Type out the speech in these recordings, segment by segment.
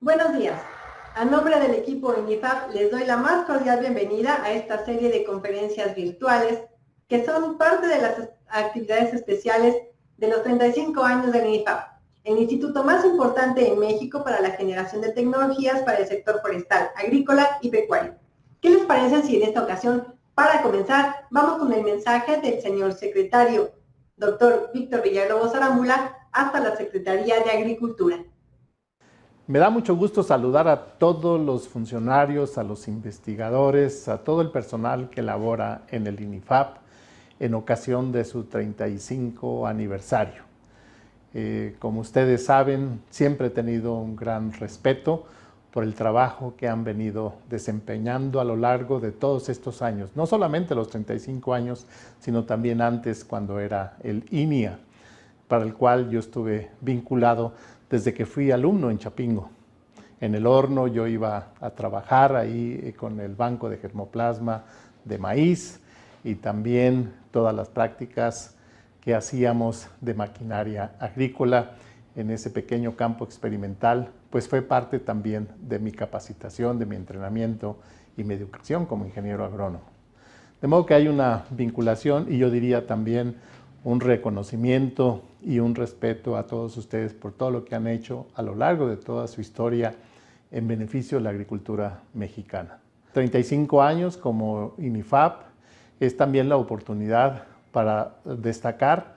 Buenos días. A nombre del equipo INIFAP les doy la más cordial bienvenida a esta serie de conferencias virtuales que son parte de las actividades especiales de los 35 años del INIFAP, el instituto más importante en México para la generación de tecnologías para el sector forestal, agrícola y pecuario. ¿Qué les parece si en esta ocasión, para comenzar, vamos con el mensaje del señor secretario, doctor Víctor Villalobos Arámbula, hasta la Secretaría de Agricultura? Me da mucho gusto saludar a todos los funcionarios, a los investigadores, a todo el personal que labora en el INIFAP en ocasión de su 35 aniversario. Como ustedes saben, siempre he tenido un gran respeto por el trabajo que han venido desempeñando a lo largo de todos estos años, no solamente los 35 años, sino también antes cuando era el INIA, para el cual yo estuve vinculado desde que fui alumno en Chapingo. En el horno yo iba a trabajar ahí con el banco de germoplasma de maíz y también todas las prácticas que hacíamos de maquinaria agrícola en ese pequeño campo experimental, pues fue parte también de mi capacitación, de mi entrenamiento y mi educación como ingeniero agrónomo. De modo que hay una vinculación y yo diría también un reconocimiento y un respeto a todos ustedes por todo lo que han hecho a lo largo de toda su historia en beneficio de la agricultura mexicana. 35 años como INIFAP es también la oportunidad para destacar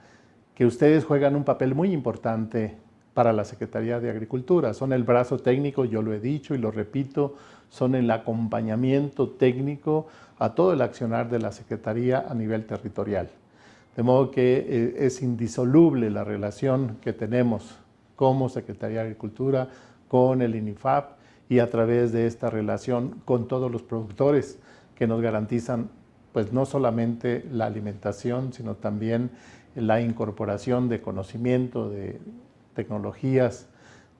que ustedes juegan un papel muy importante para la Secretaría de Agricultura. Son el brazo técnico, yo lo he dicho y lo repito, son el acompañamiento técnico a todo el accionar de la Secretaría a nivel territorial. De modo que es indisoluble la relación que tenemos como Secretaría de Agricultura con el INIFAP y a través de esta relación con todos los productores que nos garantizan pues no solamente la alimentación, sino también la incorporación de conocimiento, de tecnologías,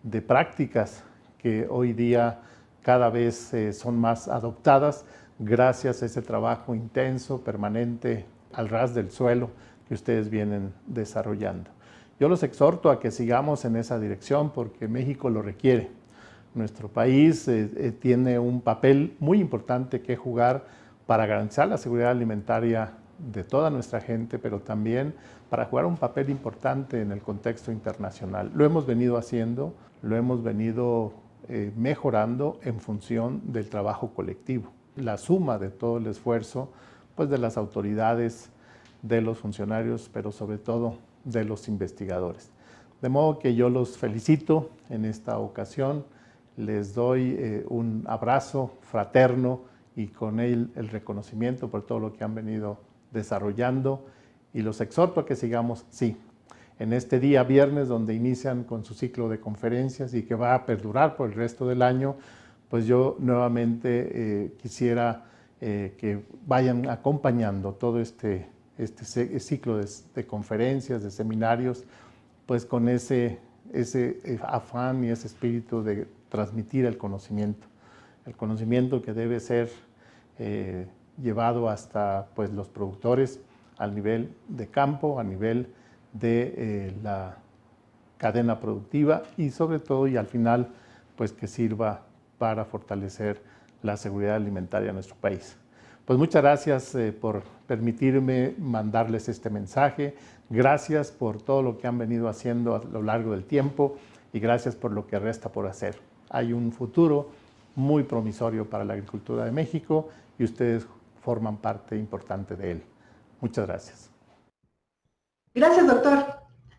de prácticas que hoy día cada vez son más adoptadas gracias a ese trabajo intenso, permanente, al ras del suelo que ustedes vienen desarrollando. Yo los exhorto a que sigamos en esa dirección porque México lo requiere. Nuestro país tiene un papel muy importante que jugar para garantizar la seguridad alimentaria de toda nuestra gente, pero también para jugar un papel importante en el contexto internacional. Lo hemos venido haciendo, lo hemos venido mejorando en función del trabajo colectivo. La suma de todo el esfuerzo pues, de las autoridades, de los funcionarios, pero sobre todo de los investigadores. De modo que yo los felicito en esta ocasión, les doy un abrazo fraterno y con él el reconocimiento por todo lo que han venido desarrollando y los exhorto a que sigamos, sí, en este día viernes donde inician con su ciclo de conferencias y que va a perdurar por el resto del año, pues yo nuevamente quisiera que vayan acompañando todo este ciclo de conferencias, de seminarios, pues con ese afán y ese espíritu de transmitir el conocimiento que debe ser llevado hasta pues, los productores al nivel de campo, a nivel de la cadena productiva y sobre todo y al final pues que sirva para fortalecer la seguridad alimentaria de nuestro país. Pues muchas gracias por permitirme mandarles este mensaje, gracias por todo lo que han venido haciendo a lo largo del tiempo y gracias por lo que resta por hacer. Hay un futuro muy promisorio para la agricultura de México y ustedes forman parte importante de él. Muchas gracias. Gracias, doctor.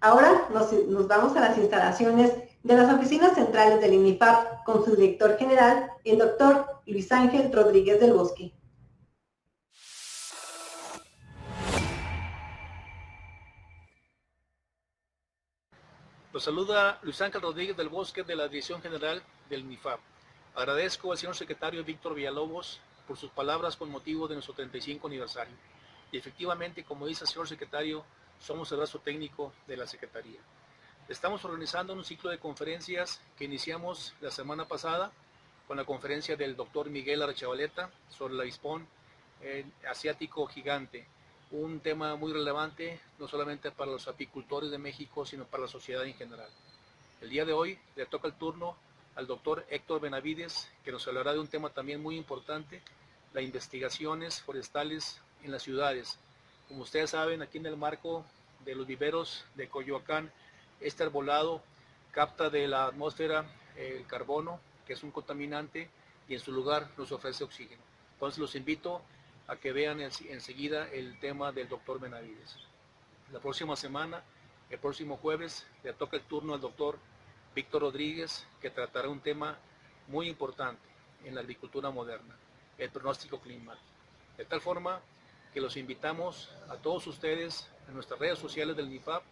Ahora nos vamos a las instalaciones de las oficinas centrales del INIFAP con su director general, el doctor Luis Ángel Rodríguez del Bosque. Los saluda Luis Ángel Rodríguez del Bosque de la Dirección General del INIFAP. Agradezco al señor secretario Víctor Villalobos por sus palabras con motivo de nuestro 35 aniversario. Y efectivamente, como dice el señor secretario, somos el brazo técnico de la Secretaría. Estamos organizando un ciclo de conferencias que iniciamos la semana pasada con la conferencia del doctor Miguel Archavaleta sobre el avispón asiático gigante, un tema muy relevante, no solamente para los apicultores de México, sino para la sociedad en general. El día de hoy le toca el turno al doctor Héctor Benavides, que nos hablará de un tema también muy importante, las investigaciones forestales en las ciudades. Como ustedes saben, aquí en el marco de los viveros de Coyoacán, este arbolado capta de la atmósfera el carbono, que es un contaminante, y en su lugar nos ofrece oxígeno. Entonces los invito a que vean enseguida el tema del doctor Benavides. La próxima semana, el próximo jueves, le toca el turno al doctor Víctor Rodríguez, que tratará un tema muy importante en la agricultura moderna, el pronóstico climático. De tal forma que los invitamos a todos ustedes en nuestras redes sociales del NIFAP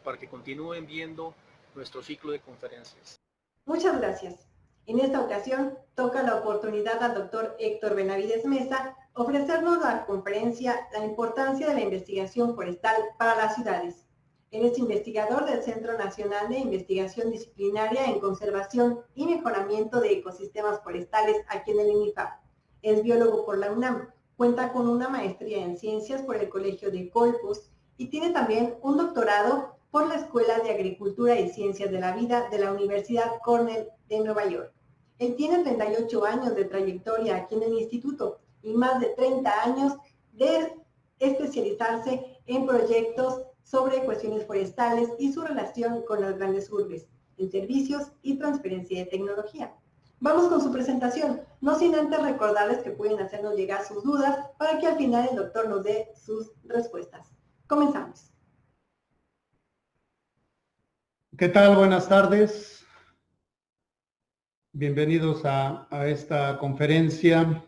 para que continúen viendo nuestro ciclo de conferencias. Muchas gracias. En esta ocasión toca la oportunidad al doctor Héctor Benavides Mesa ofrecernos la conferencia La importancia de la investigación forestal para las ciudades. Él es investigador del Centro Nacional de Investigación Disciplinaria en Conservación y Mejoramiento de Ecosistemas Forestales aquí en el INIFAP. Es biólogo por la UNAM, cuenta con una maestría en ciencias por el Colegio de Corpus y tiene también un doctorado por la Escuela de Agricultura y Ciencias de la Vida de la Universidad Cornell de Nueva York. Él tiene 38 años de trayectoria aquí en el instituto y más de 30 años de especializarse en proyectos sobre cuestiones forestales y su relación con las grandes urbes, en servicios y transferencia de tecnología. Vamos con su presentación, no sin antes recordarles que pueden hacernos llegar sus dudas para que al final el doctor nos dé sus respuestas. Comenzamos. ¿Qué tal? Buenas tardes. Bienvenidos a esta conferencia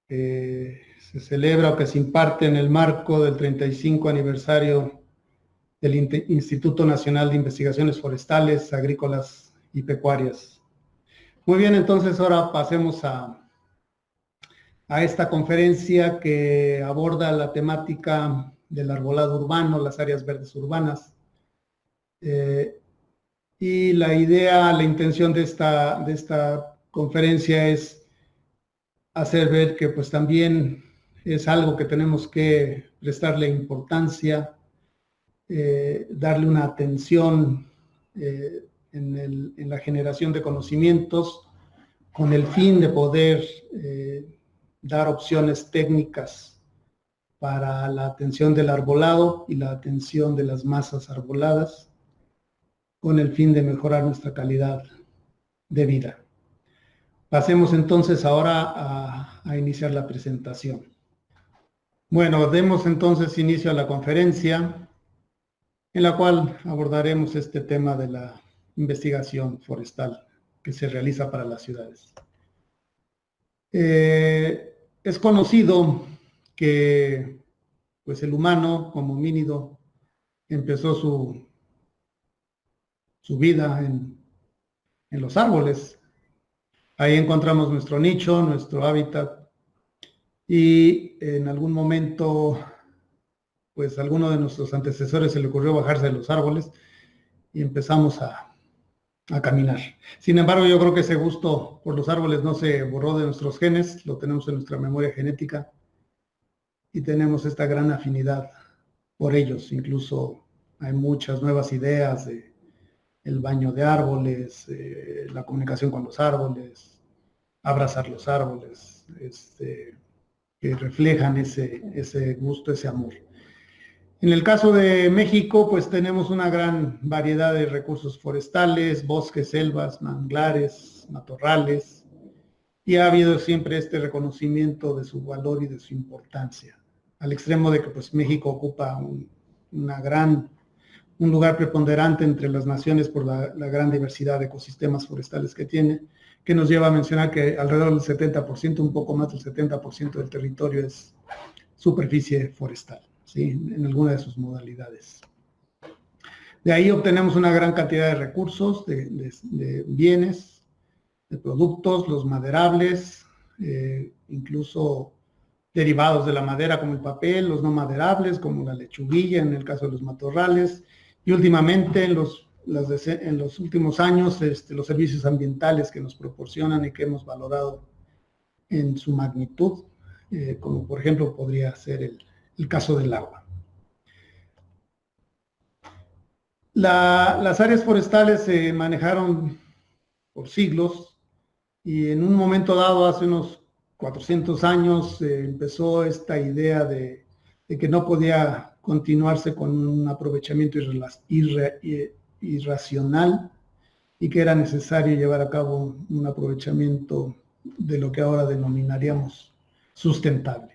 que se celebra o que se imparte en el marco del 35 aniversario del Instituto Nacional de Investigaciones Forestales, Agrícolas y Pecuarias. Muy bien, entonces ahora pasemos a esta conferencia que aborda la temática del arbolado urbano, las áreas verdes urbanas. Y la idea, la intención de esta conferencia es hacer ver que pues también es algo que tenemos que prestarle importancia, darle una atención en la generación de conocimientos con el fin de poder dar opciones técnicas para la atención del arbolado y la atención de las masas arboladas, con el fin de mejorar nuestra calidad de vida. Pasemos entonces ahora a iniciar la presentación. Bueno, demos entonces inicio a la conferencia, en la cual abordaremos este tema de la investigación forestal que se realiza para las ciudades. Es conocido que pues, el humano, como homínido, empezó su vida en los árboles. Ahí encontramos nuestro nicho, nuestro hábitat, y en algún momento, pues a alguno de nuestros antecesores se le ocurrió bajarse de los árboles y empezamos a caminar. Sin embargo, yo creo que ese gusto por los árboles no se borró de nuestros genes, lo tenemos en nuestra memoria genética y tenemos esta gran afinidad por ellos. Incluso hay muchas nuevas ideas de el baño de árboles, la comunicación con los árboles, abrazar los árboles, que reflejan ese gusto, ese amor. En el caso de México, pues tenemos una gran variedad de recursos forestales, bosques, selvas, manglares, matorrales, y ha habido siempre este reconocimiento de su valor y de su importancia, al extremo de que pues México ocupa un lugar preponderante entre las naciones por la gran diversidad de ecosistemas forestales que tiene, que nos lleva a mencionar que alrededor del 70%, un poco más del 70% del territorio es superficie forestal, ¿sí? En alguna de sus modalidades. De ahí obtenemos una gran cantidad de recursos, de bienes, de productos, los maderables, incluso derivados de la madera como el papel, los no maderables como la lechuguilla en el caso de los matorrales, y últimamente en los últimos años los servicios ambientales que nos proporcionan y que hemos valorado en su magnitud, como por ejemplo podría ser el caso del agua. Las áreas forestales se manejaron por siglos y en un momento dado, hace unos 400 años, empezó esta idea de que no podía continuarse con un aprovechamiento irracional y que era necesario llevar a cabo un aprovechamiento de lo que ahora denominaríamos sustentable.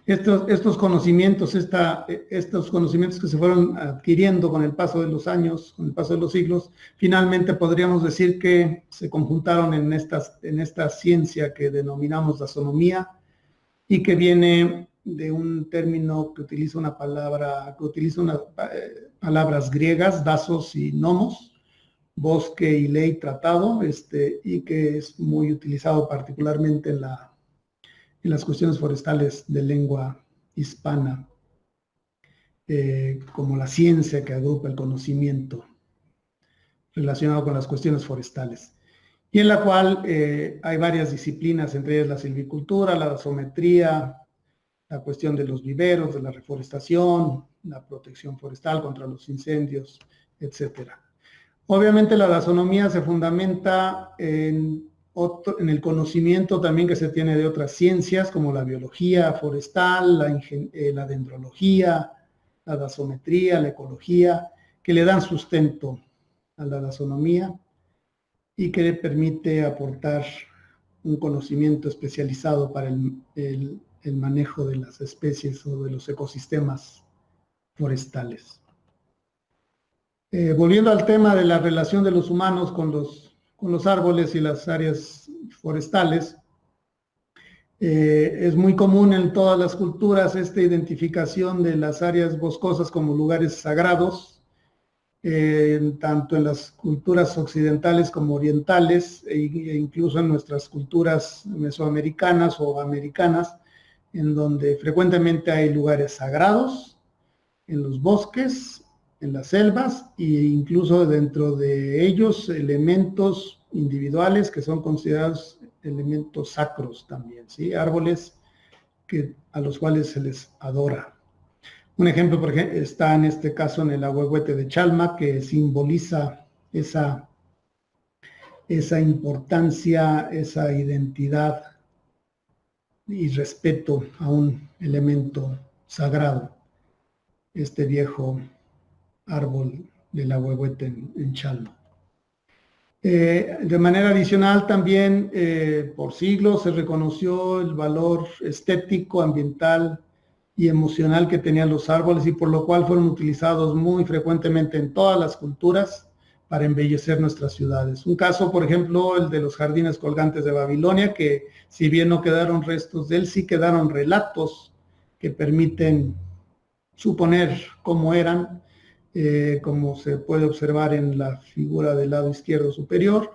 Estos conocimientos que se fueron adquiriendo con el paso de los años, con el paso de los siglos, finalmente podríamos decir que se conjuntaron en esta ciencia que denominamos dasonomía y que viene de un término que utiliza palabras griegas, dasos y nomos, bosque y ley tratado, y que es muy utilizado particularmente en las cuestiones forestales de lengua hispana, como la ciencia que agrupa el conocimiento relacionado con las cuestiones forestales, y en la cual hay varias disciplinas, entre ellas la silvicultura, la dasometría, la cuestión de los viveros, de la reforestación, la protección forestal contra los incendios, etcétera. Obviamente la dasonomía se fundamenta en el conocimiento también que se tiene de otras ciencias como la biología forestal, la dendrología, la dasometría, la ecología, que le dan sustento a la dasonomía y que le permite aportar un conocimiento especializado para el manejo de las especies o de los ecosistemas forestales. Volviendo al tema de la relación de los humanos con los árboles y las áreas forestales, es muy común en todas las culturas esta identificación de las áreas boscosas como lugares sagrados, tanto en las culturas occidentales como orientales, e incluso en nuestras culturas mesoamericanas o americanas, en donde frecuentemente hay lugares sagrados, en los bosques, en las selvas e incluso dentro de ellos elementos individuales que son considerados elementos sacros también, ¿sí? Árboles a los cuales se les adora. Un ejemplo, por ejemplo, está en este caso en el ahuehuete de Chalma, que simboliza esa importancia, esa identidad y respeto a un elemento sagrado, este viejo árbol del ahuehuete en Chalma. De manera adicional también, por siglos se reconoció el valor estético, ambiental y emocional que tenían los árboles y por lo cual fueron utilizados muy frecuentemente en todas las culturas para embellecer nuestras ciudades. Un caso, por ejemplo, el de los jardines colgantes de Babilonia, que si bien no quedaron restos de él, sí quedaron relatos que permiten suponer cómo eran, como se puede observar en la figura del lado izquierdo superior.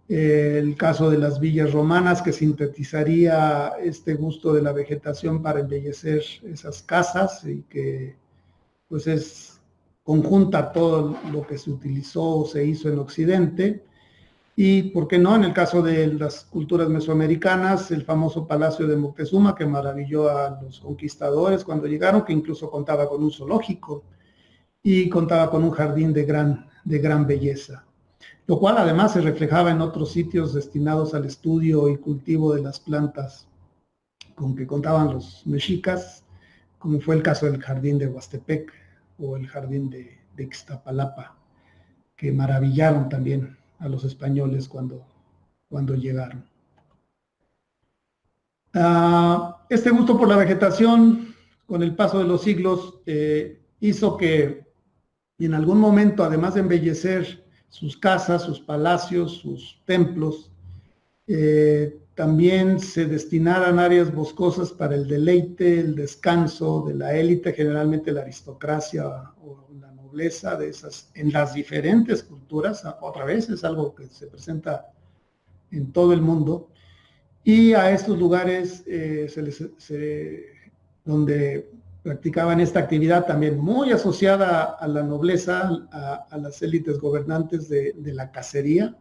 El caso de las villas romanas, que sintetizaría este gusto de la vegetación para embellecer esas casas y que pues conjunta todo lo que se utilizó o se hizo en Occidente. Y, ¿por qué no? En el caso de las culturas mesoamericanas, el famoso Palacio de Moctezuma, que maravilló a los conquistadores cuando llegaron, que incluso contaba con un zoológico y contaba con un jardín de gran belleza, lo cual además se reflejaba en otros sitios destinados al estudio y cultivo de las plantas con que contaban los mexicas, como fue el caso del jardín de Huastepec o el jardín de Ixtapalapa, que maravillaron también a los españoles cuando llegaron. Este gusto por la vegetación, con el paso de los siglos, hizo que en algún momento, además de embellecer sus casas, sus palacios, sus templos, también se destinaran áreas boscosas para el deleite, el descanso de la élite, generalmente la aristocracia o la nobleza de esas, en las diferentes culturas. Otra vez es algo que se presenta en todo el mundo, y a estos lugares donde practicaban esta actividad también muy asociada a la nobleza, a las élites gobernantes de la cacería,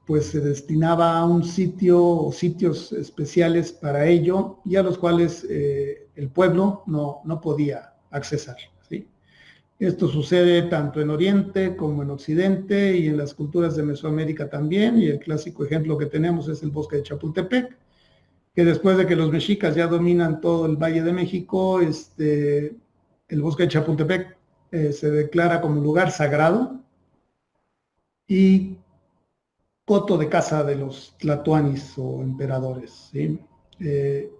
pues se destinaba a un sitio o sitios especiales para ello y a los cuales el pueblo no podía accesar, ¿sí? Esto sucede tanto en Oriente como en Occidente y en las culturas de Mesoamérica también, y el clásico ejemplo que tenemos es el bosque de Chapultepec, que después de que los mexicas ya dominan todo el Valle de México, el bosque de Chapultepec se declara como lugar sagrado y coto de caza de los tlatoanis o emperadores, ¿sí?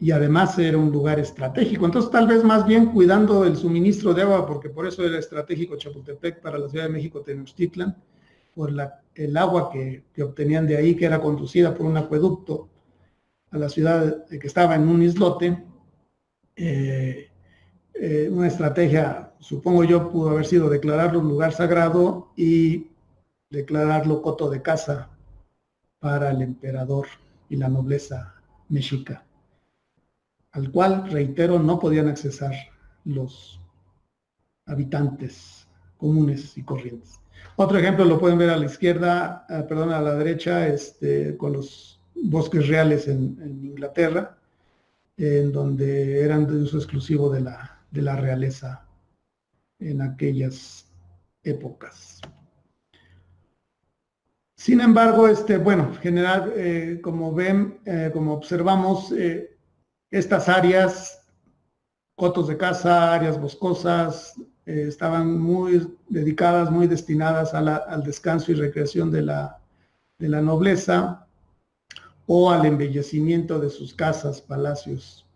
Y además era un lugar estratégico, entonces tal vez más bien cuidando el suministro de agua, porque por eso era estratégico Chapultepec para la Ciudad de México, Tenochtitlan, por el agua que obtenían de ahí, que era conducida por un acueducto a la ciudad que estaba en un islote. Una estrategia, supongo yo, pudo haber sido declararlo un lugar sagrado y declararlo coto de caza para el emperador y la nobleza mexica, al cual, reitero, no podían accesar los habitantes comunes y corrientes. Otro ejemplo lo pueden ver a la izquierda, perdón, a la derecha, con los bosques reales en Inglaterra, en donde eran de uso exclusivo de la realeza en aquellas épocas. Sin embargo, bueno, en general, como ven, como observamos, estas áreas, cotos de caza, áreas boscosas, estaban muy dedicadas, muy destinadas al descanso y recreación de la nobleza o al embellecimiento de sus casas, palacios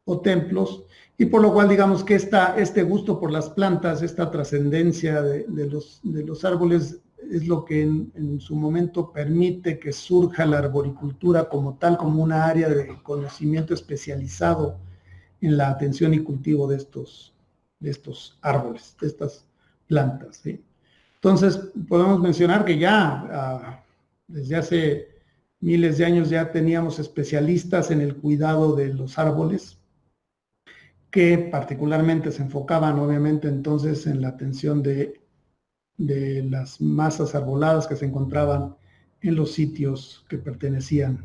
o templos, y por lo cual digamos que este gusto por las plantas, esta trascendencia de los árboles es lo que en su momento permite que surja la arboricultura como tal, como una área de conocimiento especializado en la atención y cultivo de estos árboles, de estas plantas, ¿sí? Entonces, podemos mencionar que ya desde hace miles de años ya teníamos especialistas en el cuidado de los árboles, que particularmente se enfocaban obviamente entonces en la atención de las masas arboladas que se encontraban en los sitios que pertenecían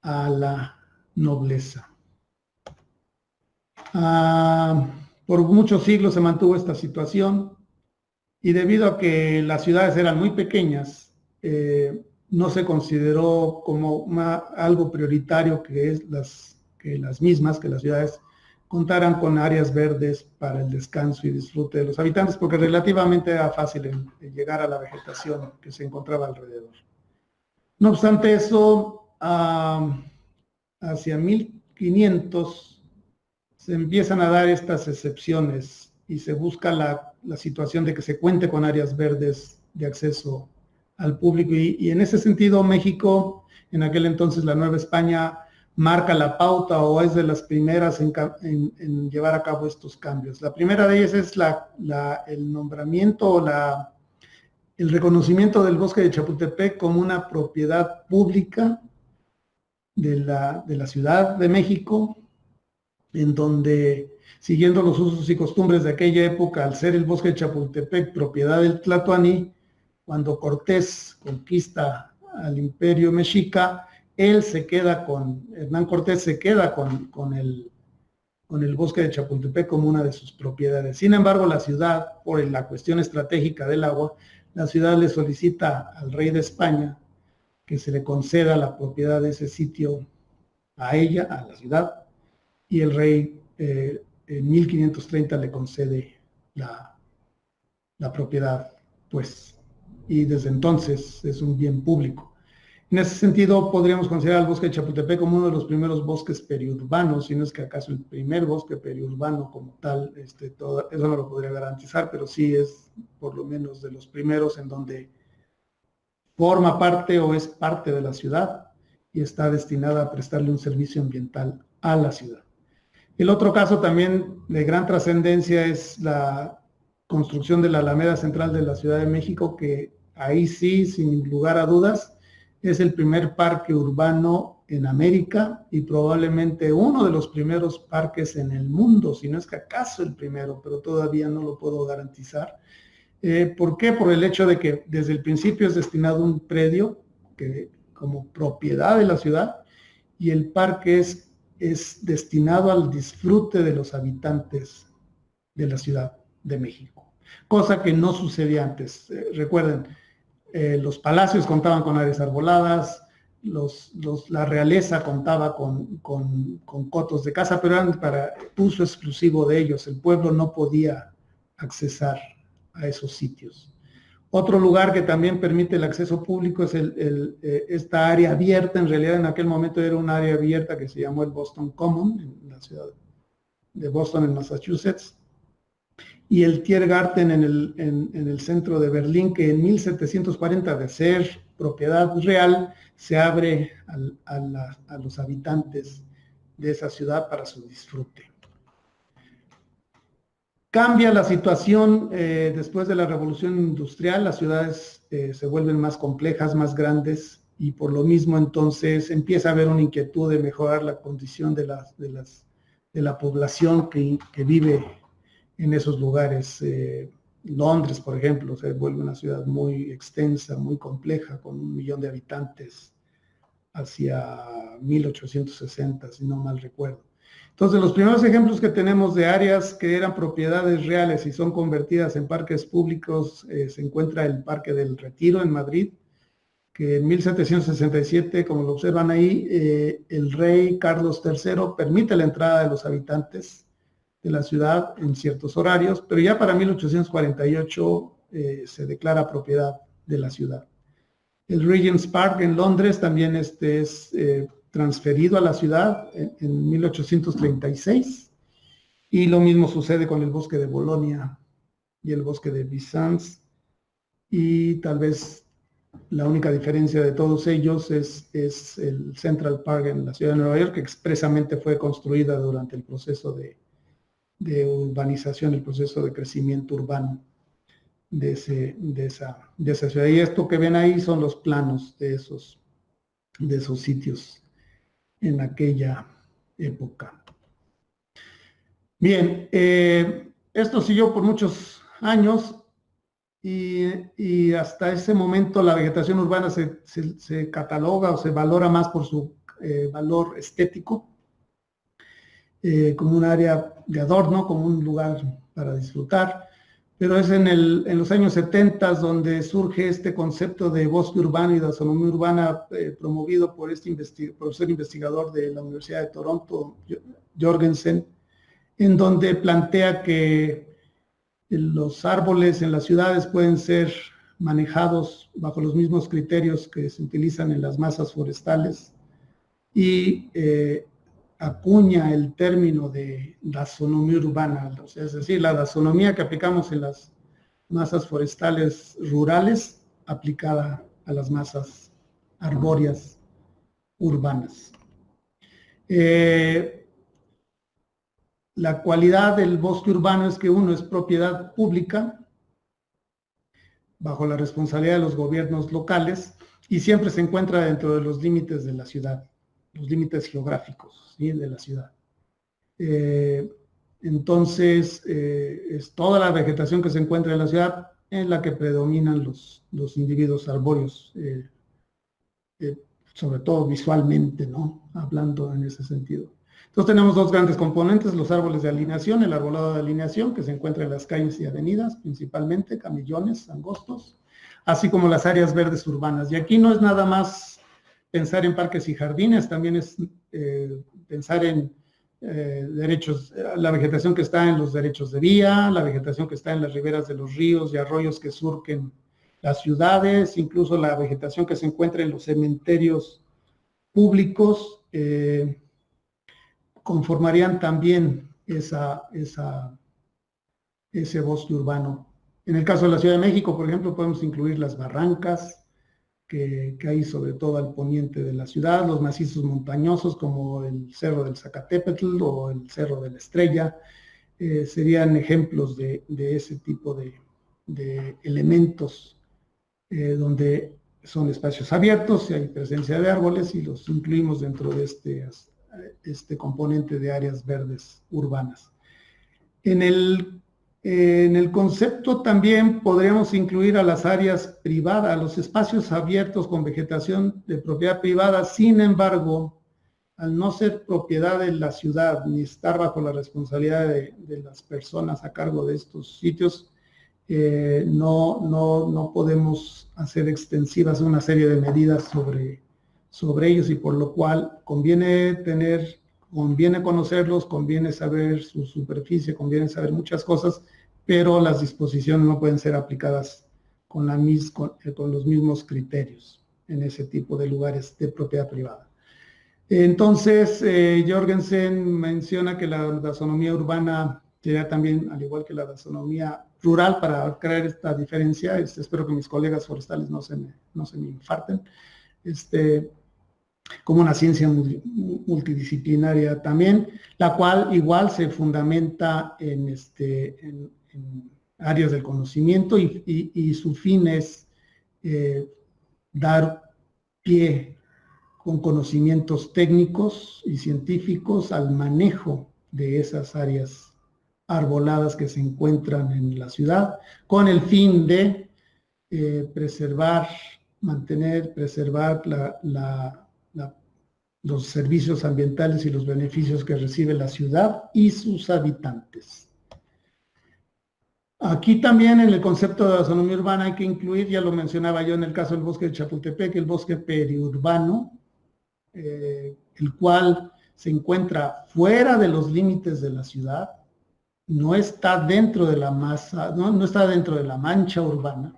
a la nobleza. Por muchos siglos se mantuvo esta situación y debido a que las ciudades eran muy pequeñas, no se consideró como algo prioritario que las ciudades contaran con áreas verdes para el descanso y disfrute de los habitantes, porque relativamente era fácil llegar a la vegetación que se encontraba alrededor. No obstante eso, hacia 1500 se empiezan a dar estas excepciones y se busca la situación de que se cuente con áreas verdes de acceso al público, y en ese sentido México, en aquel entonces la Nueva España, marca la pauta o es de las primeras en llevar a cabo estos cambios. La primera de ellas es el nombramiento o el reconocimiento del bosque de Chapultepec como una propiedad pública de la Ciudad de México, en donde, siguiendo los usos y costumbres de aquella época, al ser el bosque de Chapultepec propiedad del Tlatoani, cuando Cortés conquista al imperio mexica, Hernán Cortés se queda con el bosque de Chapultepec como una de sus propiedades. Sin embargo, la ciudad, por la cuestión estratégica del agua, la ciudad le solicita al rey de España que se le conceda la propiedad de ese sitio a ella, a la ciudad, y el rey en 1530 le concede la propiedad, pues, y desde entonces es un bien público. En ese sentido, podríamos considerar al bosque de Chapultepec como uno de los primeros bosques periurbanos, si no es que acaso el primer bosque periurbano como tal. Eso no lo podría garantizar, pero sí es por lo menos de los primeros en donde forma parte o es parte de la ciudad y está destinada a prestarle un servicio ambiental a la ciudad. El otro caso también de gran trascendencia es la construcción de la Alameda Central de la Ciudad de México, que ahí sí, sin lugar a dudas, es el primer parque urbano en América y probablemente uno de los primeros parques en el mundo, si no es que acaso el primero, pero todavía no lo puedo garantizar, ¿Por qué? Por el hecho de que desde el principio es destinado un predio como propiedad de la ciudad, y el parque es destinado al disfrute de los habitantes de la Ciudad de México, cosa que no sucedía antes. Recuerden, los palacios contaban con áreas arboladas, la realeza contaba con cotos de caza, pero eran para uso exclusivo de ellos. El pueblo no podía accesar a esos sitios. Otro lugar que también permite el acceso público es esta área abierta. En realidad en aquel momento era un área abierta que se llamó el Boston Common, en la ciudad de Boston, en Massachusetts, y el Tiergarten en el centro de Berlín, que en 1740, de ser propiedad real, se abre a los habitantes de esa ciudad para su disfrute. Cambia la situación después de la Revolución Industrial. Las ciudades se vuelven más complejas, más grandes, y por lo mismo entonces empieza a haber una inquietud de mejorar la condición de la población que vive en esos lugares. Londres, por ejemplo, se vuelve una ciudad muy extensa, muy compleja, con 1 millón de habitantes hacia 1860, si no mal recuerdo. Entonces, los primeros ejemplos que tenemos de áreas que eran propiedades reales y son convertidas en parques públicos, se encuentra el Parque del Retiro en Madrid, que en 1767, como lo observan ahí, el rey Carlos III permite la entrada de los habitantes de la ciudad en ciertos horarios, pero ya para 1848 se declara propiedad de la ciudad. El Regent's Park en Londres también es transferido a la ciudad en 1836, y lo mismo sucede con el bosque de Bolonia y el bosque de Byzance, y tal vez la única diferencia de todos ellos es el Central Park en la ciudad de Nueva York, que expresamente fue construida durante el proceso de urbanización, el proceso de crecimiento urbano de esa ciudad. Y esto que ven ahí son los planos de esos sitios en aquella época. Bien, esto siguió por muchos años, y hasta ese momento la vegetación urbana se cataloga o se valora más por su valor estético, como un área de adorno, como un lugar para disfrutar. Pero es en los años 70 donde surge este concepto de bosque urbano y de taxonomía urbana, promovido por profesor investigador de la Universidad de Toronto, Jorgensen, en donde plantea que los árboles en las ciudades pueden ser manejados bajo los mismos criterios que se utilizan en las masas forestales, y acuña el término de taxonomía urbana, o sea, es decir, la taxonomía que aplicamos en las masas forestales rurales aplicada a las masas arbóreas urbanas. La cualidad del bosque urbano es que uno es propiedad pública bajo la responsabilidad de los gobiernos locales, y siempre se encuentra dentro de los límites de la ciudad, los límites geográficos, ¿sí?, de la ciudad. Entonces, es toda la vegetación que se encuentra en la ciudad en la que predominan los individuos arbóreos, sobre todo visualmente, ¿no?, hablando en ese sentido. Entonces tenemos dos grandes componentes: los árboles de alineación, el arbolado de alineación, que se encuentra en las calles y avenidas, principalmente camillones, angostos, así como las áreas verdes urbanas. Y aquí no es nada más pensar en parques y jardines, también es pensar en derechos, la vegetación que está en los derechos de vía, la vegetación que está en las riberas de los ríos y arroyos que surquen las ciudades, incluso la vegetación que se encuentra en los cementerios públicos, conformarían también ese bosque urbano. En el caso de la Ciudad de México, por ejemplo, podemos incluir las barrancas que hay sobre todo al poniente de la ciudad, los macizos montañosos como el Cerro del Zacatépetl o el Cerro de la Estrella, serían ejemplos de ese tipo de elementos, donde son espacios abiertos y hay presencia de árboles, y los incluimos dentro de este componente de áreas verdes urbanas. En En el concepto también podríamos incluir a las áreas privadas, a los espacios abiertos con vegetación de propiedad privada. Sin embargo, al no ser propiedad de la ciudad ni estar bajo la responsabilidad de las personas a cargo de estos sitios, no podemos hacer extensivas una serie de medidas sobre ellos, y por lo cual conviene conocerlos, conviene saber su superficie, conviene saber muchas cosas, pero las disposiciones no pueden ser aplicadas con los mismos criterios en ese tipo de lugares de propiedad privada. Entonces, Jorgensen menciona que la taxonomía urbana sería también, al igual que la taxonomía rural, para crear esta diferencia. Espero que mis colegas forestales no se me infarten. Como una ciencia multidisciplinaria también, la cual igual se fundamenta en áreas del conocimiento, y su fin es dar pie con conocimientos técnicos y científicos al manejo de esas áreas arboladas que se encuentran en la ciudad, con el fin de preservar los servicios ambientales y los beneficios que recibe la ciudad y sus habitantes. Aquí también en el concepto de taxonomía urbana hay que incluir, ya lo mencionaba yo en el caso del bosque de Chapultepec, el bosque periurbano, el cual se encuentra fuera de los límites de la ciudad, no está dentro de la masa, no está dentro de la mancha urbana,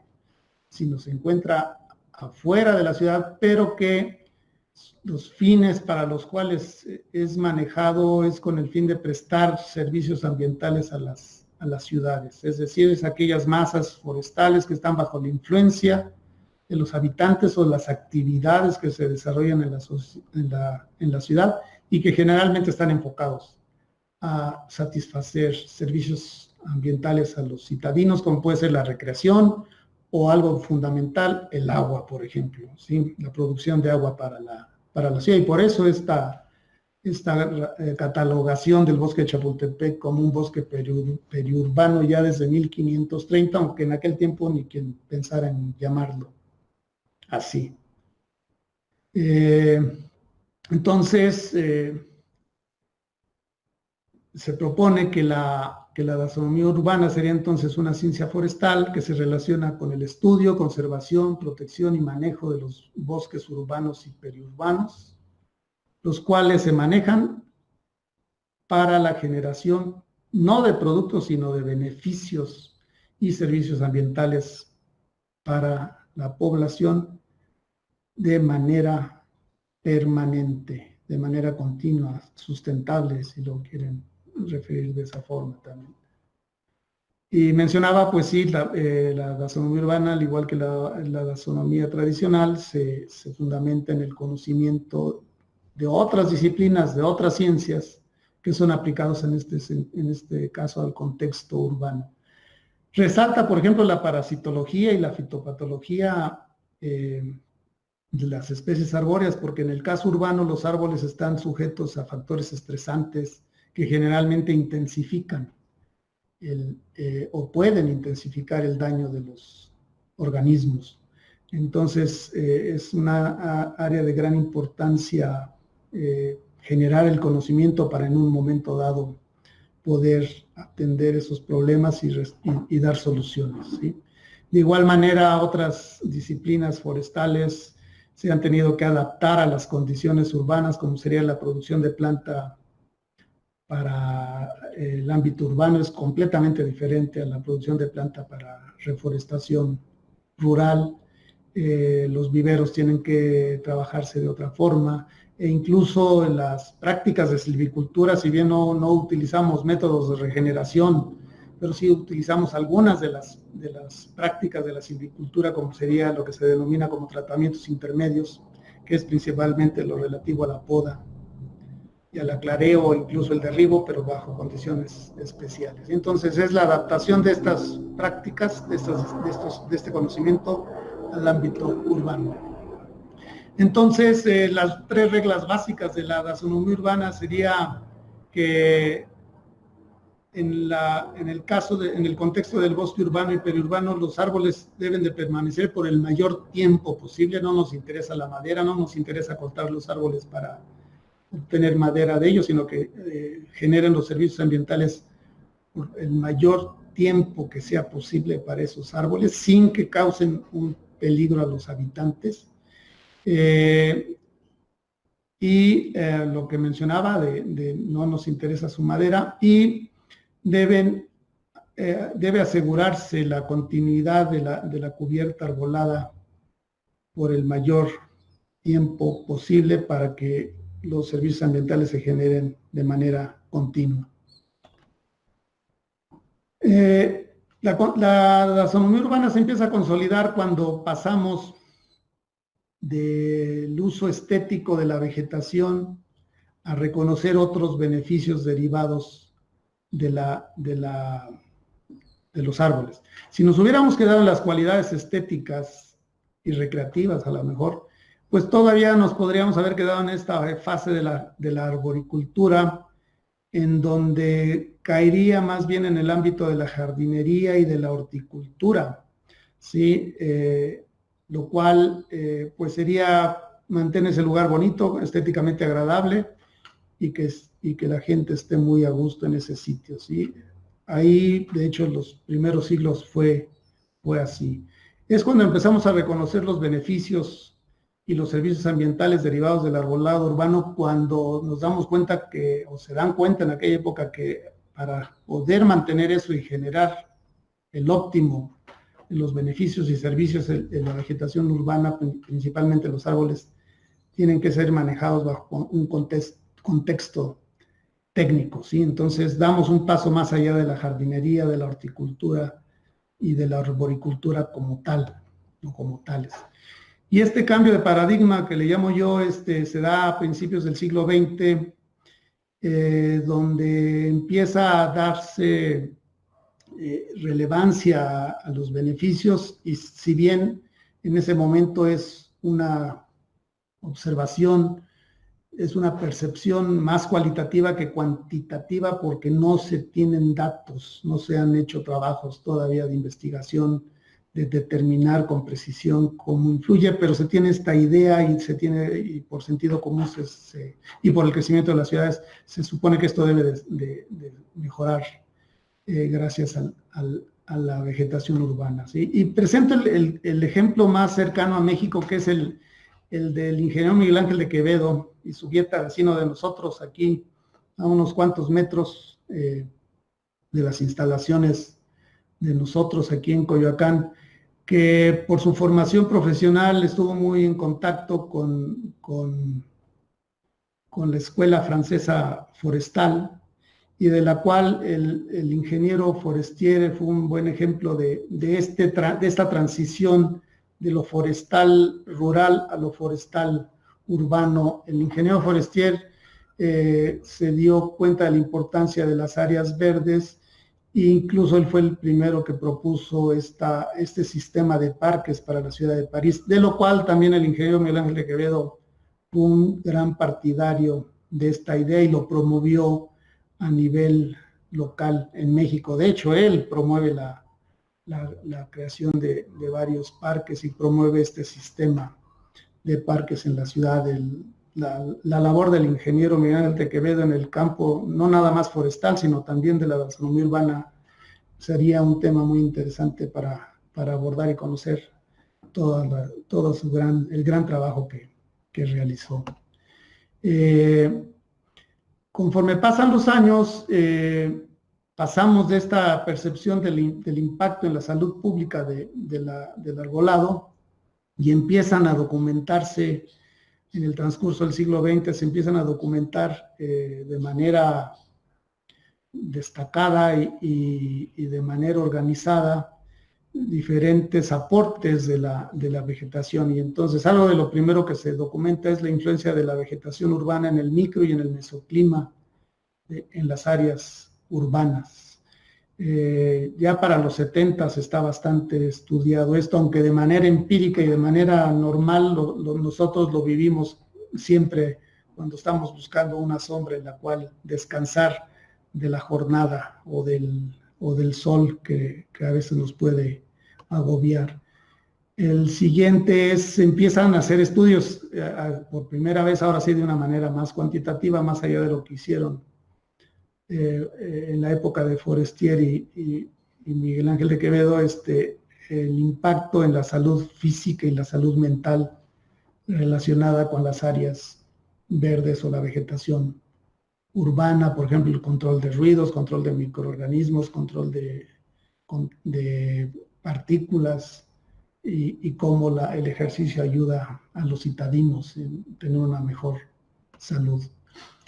sino se encuentra afuera de la ciudad, pero que los fines para los cuales es manejado es con el fin de prestar servicios ambientales a las ciudades, es decir, es aquellas masas forestales que están bajo la influencia de los habitantes o las actividades que se desarrollan en la ciudad, y que generalmente están enfocados a satisfacer servicios ambientales a los citadinos, como puede ser la recreación o algo fundamental, el agua, por ejemplo, ¿sí? La producción de agua para la ciudad, y por eso esta catalogación del bosque de Chapultepec como un bosque periurbano ya desde 1530, aunque en aquel tiempo ni quien pensara en llamarlo así. Entonces, se propone que la taxonomía urbana sería entonces una ciencia forestal que se relaciona con el estudio, conservación, protección y manejo de los bosques urbanos y periurbanos, los cuales se manejan para la generación no de productos, sino de beneficios y servicios ambientales para la población de manera permanente, de manera continua, sustentable, si lo quieren referir de esa forma también. Y mencionaba, pues sí, la taxonomía urbana, al igual que la taxonomía tradicional, se fundamenta en el conocimiento de otras disciplinas, de otras ciencias, que son aplicados en este caso al contexto urbano. Resalta, por ejemplo, la parasitología y la fitopatología de las especies arbóreas, porque en el caso urbano los árboles están sujetos a factores estresantes que generalmente intensifican o pueden intensificar el daño de los organismos. Entonces, es una área de gran importancia generar el conocimiento para en un momento dado poder atender esos problemas y dar soluciones, ¿sí? De igual manera, otras disciplinas forestales se han tenido que adaptar a las condiciones urbanas, como sería la producción de planta para el ámbito urbano, es completamente diferente a la producción de planta para reforestación rural. Los viveros tienen que trabajarse de otra forma, e incluso en las prácticas de silvicultura, si bien no utilizamos métodos de regeneración, pero sí utilizamos algunas de las prácticas de la silvicultura, como sería lo que se denomina como tratamientos intermedios, que es principalmente lo relativo a la poda y al aclareo, o incluso el derribo, pero bajo condiciones especiales. Entonces es la adaptación de estas prácticas, de este conocimiento al ámbito urbano. Entonces, las tres reglas básicas de la taxonomía urbana sería que en el contexto del bosque urbano y periurbano, los árboles deben de permanecer por el mayor tiempo posible. No nos interesa la madera, no nos interesa cortar los árboles para obtener madera de ellos, sino que generen los servicios ambientales por el mayor tiempo que sea posible para esos árboles, sin que causen un peligro a los habitantes. Lo que mencionaba de no nos interesa su madera, y debe asegurarse la continuidad de la cubierta arbolada por el mayor tiempo posible para que los servicios ambientales se generen de manera continua. La taxonomía urbana se empieza a consolidar cuando pasamos del uso estético de la vegetación a reconocer otros beneficios derivados de los árboles. Si nos hubiéramos quedado en las cualidades estéticas y recreativas, a lo mejor, pues todavía nos podríamos haber quedado en esta fase de la arboricultura, en donde caería más bien en el ámbito de la jardinería y de la horticultura, ¿sí? Lo cual pues sería mantener ese lugar bonito, estéticamente agradable, y que la gente esté muy a gusto en ese sitio, ¿sí? Ahí, de hecho, en los primeros siglos fue así. Es cuando empezamos a reconocer los beneficios y los servicios ambientales derivados del arbolado urbano, cuando nos damos cuenta o se dan cuenta en aquella época, que para poder mantener eso y generar el óptimo en los beneficios y servicios de la vegetación urbana, principalmente los árboles, tienen que ser manejados bajo un contexto técnico, ¿sí? Entonces damos un paso más allá de la jardinería, de la horticultura y de la arboricultura como tal, no como tales. Y este cambio de paradigma que le llamo yo, se da a principios del siglo XX, donde empieza a darse relevancia a los beneficios, y si bien en ese momento es una observación, es una percepción más cualitativa que cuantitativa, porque no se tienen datos, no se han hecho trabajos todavía de investigación de determinar con precisión cómo influye, pero se tiene esta idea y por sentido común y por el crecimiento de las ciudades se supone que esto debe de mejorar gracias a la vegetación urbana, ¿sí? Y presento el ejemplo más cercano a México, que es el del ingeniero Miguel Ángel de Quevedo y su Vieta, vecino de nosotros, aquí a unos cuantos metros de las instalaciones de nosotros aquí en Coyoacán, que por su formación profesional estuvo muy en contacto con la Escuela Francesa Forestal, y de la cual el ingeniero Forestier fue un buen ejemplo de esta transición de lo forestal rural a lo forestal urbano. El ingeniero Forestier se dio cuenta de la importancia de las áreas verdes, e incluso él fue el primero que propuso este sistema de parques para la ciudad de París, de lo cual también el ingeniero Miguel Ángel de Quevedo fue un gran partidario de esta idea y lo promovió a nivel local en México. De hecho, él promueve la creación de varios parques y promueve este sistema de parques en la ciudad. La labor del ingeniero Miguel Ángel de Quevedo en el campo, no nada más forestal, sino también de la taxonomía urbana, sería un tema muy interesante para abordar y conocer todo el gran trabajo que realizó. Conforme pasan los años, pasamos de esta percepción del impacto en la salud pública del arbolado, y empiezan a documentarse en el transcurso del siglo XX, se empiezan a documentar de manera destacada y de manera organizada diferentes aportes de la vegetación. Y entonces algo de lo primero que se documenta es la influencia de la vegetación urbana en el micro y en el mesoclima en las áreas urbanas. Ya para los 70 está bastante estudiado esto, aunque de manera empírica y de manera normal nosotros lo vivimos siempre cuando estamos buscando una sombra en la cual descansar. la jornada o del sol que a veces nos puede agobiar. El siguiente es, se empiezan a hacer estudios por primera vez, ahora sí de una manera más cuantitativa, más allá de lo que hicieron en la época de Forestier y Miguel Ángel de Quevedo, el impacto en la salud física y la salud mental relacionada con las áreas verdes o la vegetación urbana, por ejemplo, el control de ruidos, control de microorganismos, control de partículas y cómo el ejercicio ayuda a los citadinos en tener una mejor salud.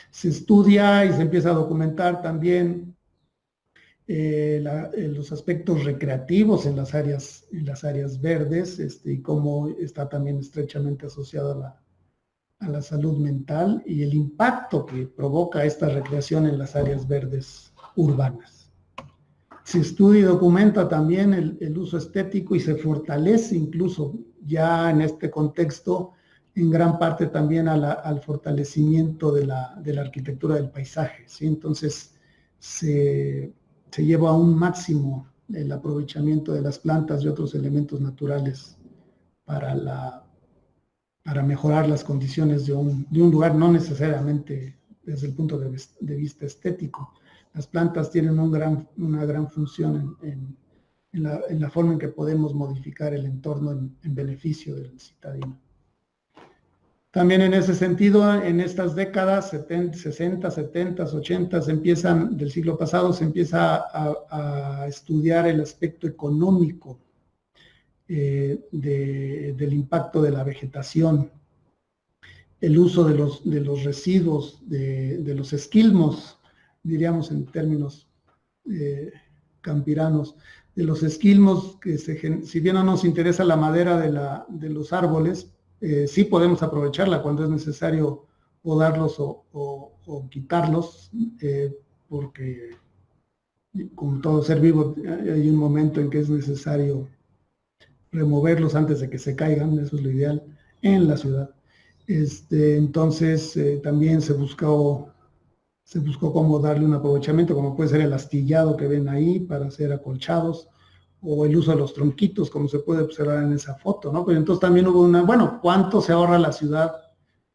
Se estudia y se empieza a documentar también los aspectos recreativos en las áreas verdes, y cómo está también estrechamente asociado a la salud mental y el impacto que provoca esta recreación en las áreas verdes urbanas. Se estudia y documenta también el uso estético y se fortalece incluso ya en este contexto en gran parte también al fortalecimiento de la arquitectura del paisaje, ¿sí? Entonces se lleva a un máximo el aprovechamiento de las plantas y otros elementos naturales para mejorar las condiciones de un lugar, no necesariamente desde el punto de vista estético. Las plantas tienen una gran función en la forma en que podemos modificar el entorno en beneficio del citadino. También en ese sentido, en estas décadas, 60, 70, 80, del siglo pasado, se empieza a estudiar el aspecto económico del impacto de la vegetación, el uso de los residuos, de los esquilmos, diríamos en términos campiranos, de los esquilmos que si bien no nos interesa la madera de los árboles, sí podemos aprovecharla cuando es necesario podarlos o quitarlos, porque como todo ser vivo hay un momento en que es necesario removerlos antes de que se caigan, eso es lo ideal en la ciudad. Entonces también se buscó cómo darle un aprovechamiento, como puede ser el astillado que ven ahí para hacer acolchados, o el uso de los tronquitos, como se puede observar en esa foto, ¿no? Pero entonces también hubo ¿cuánto se ahorra la ciudad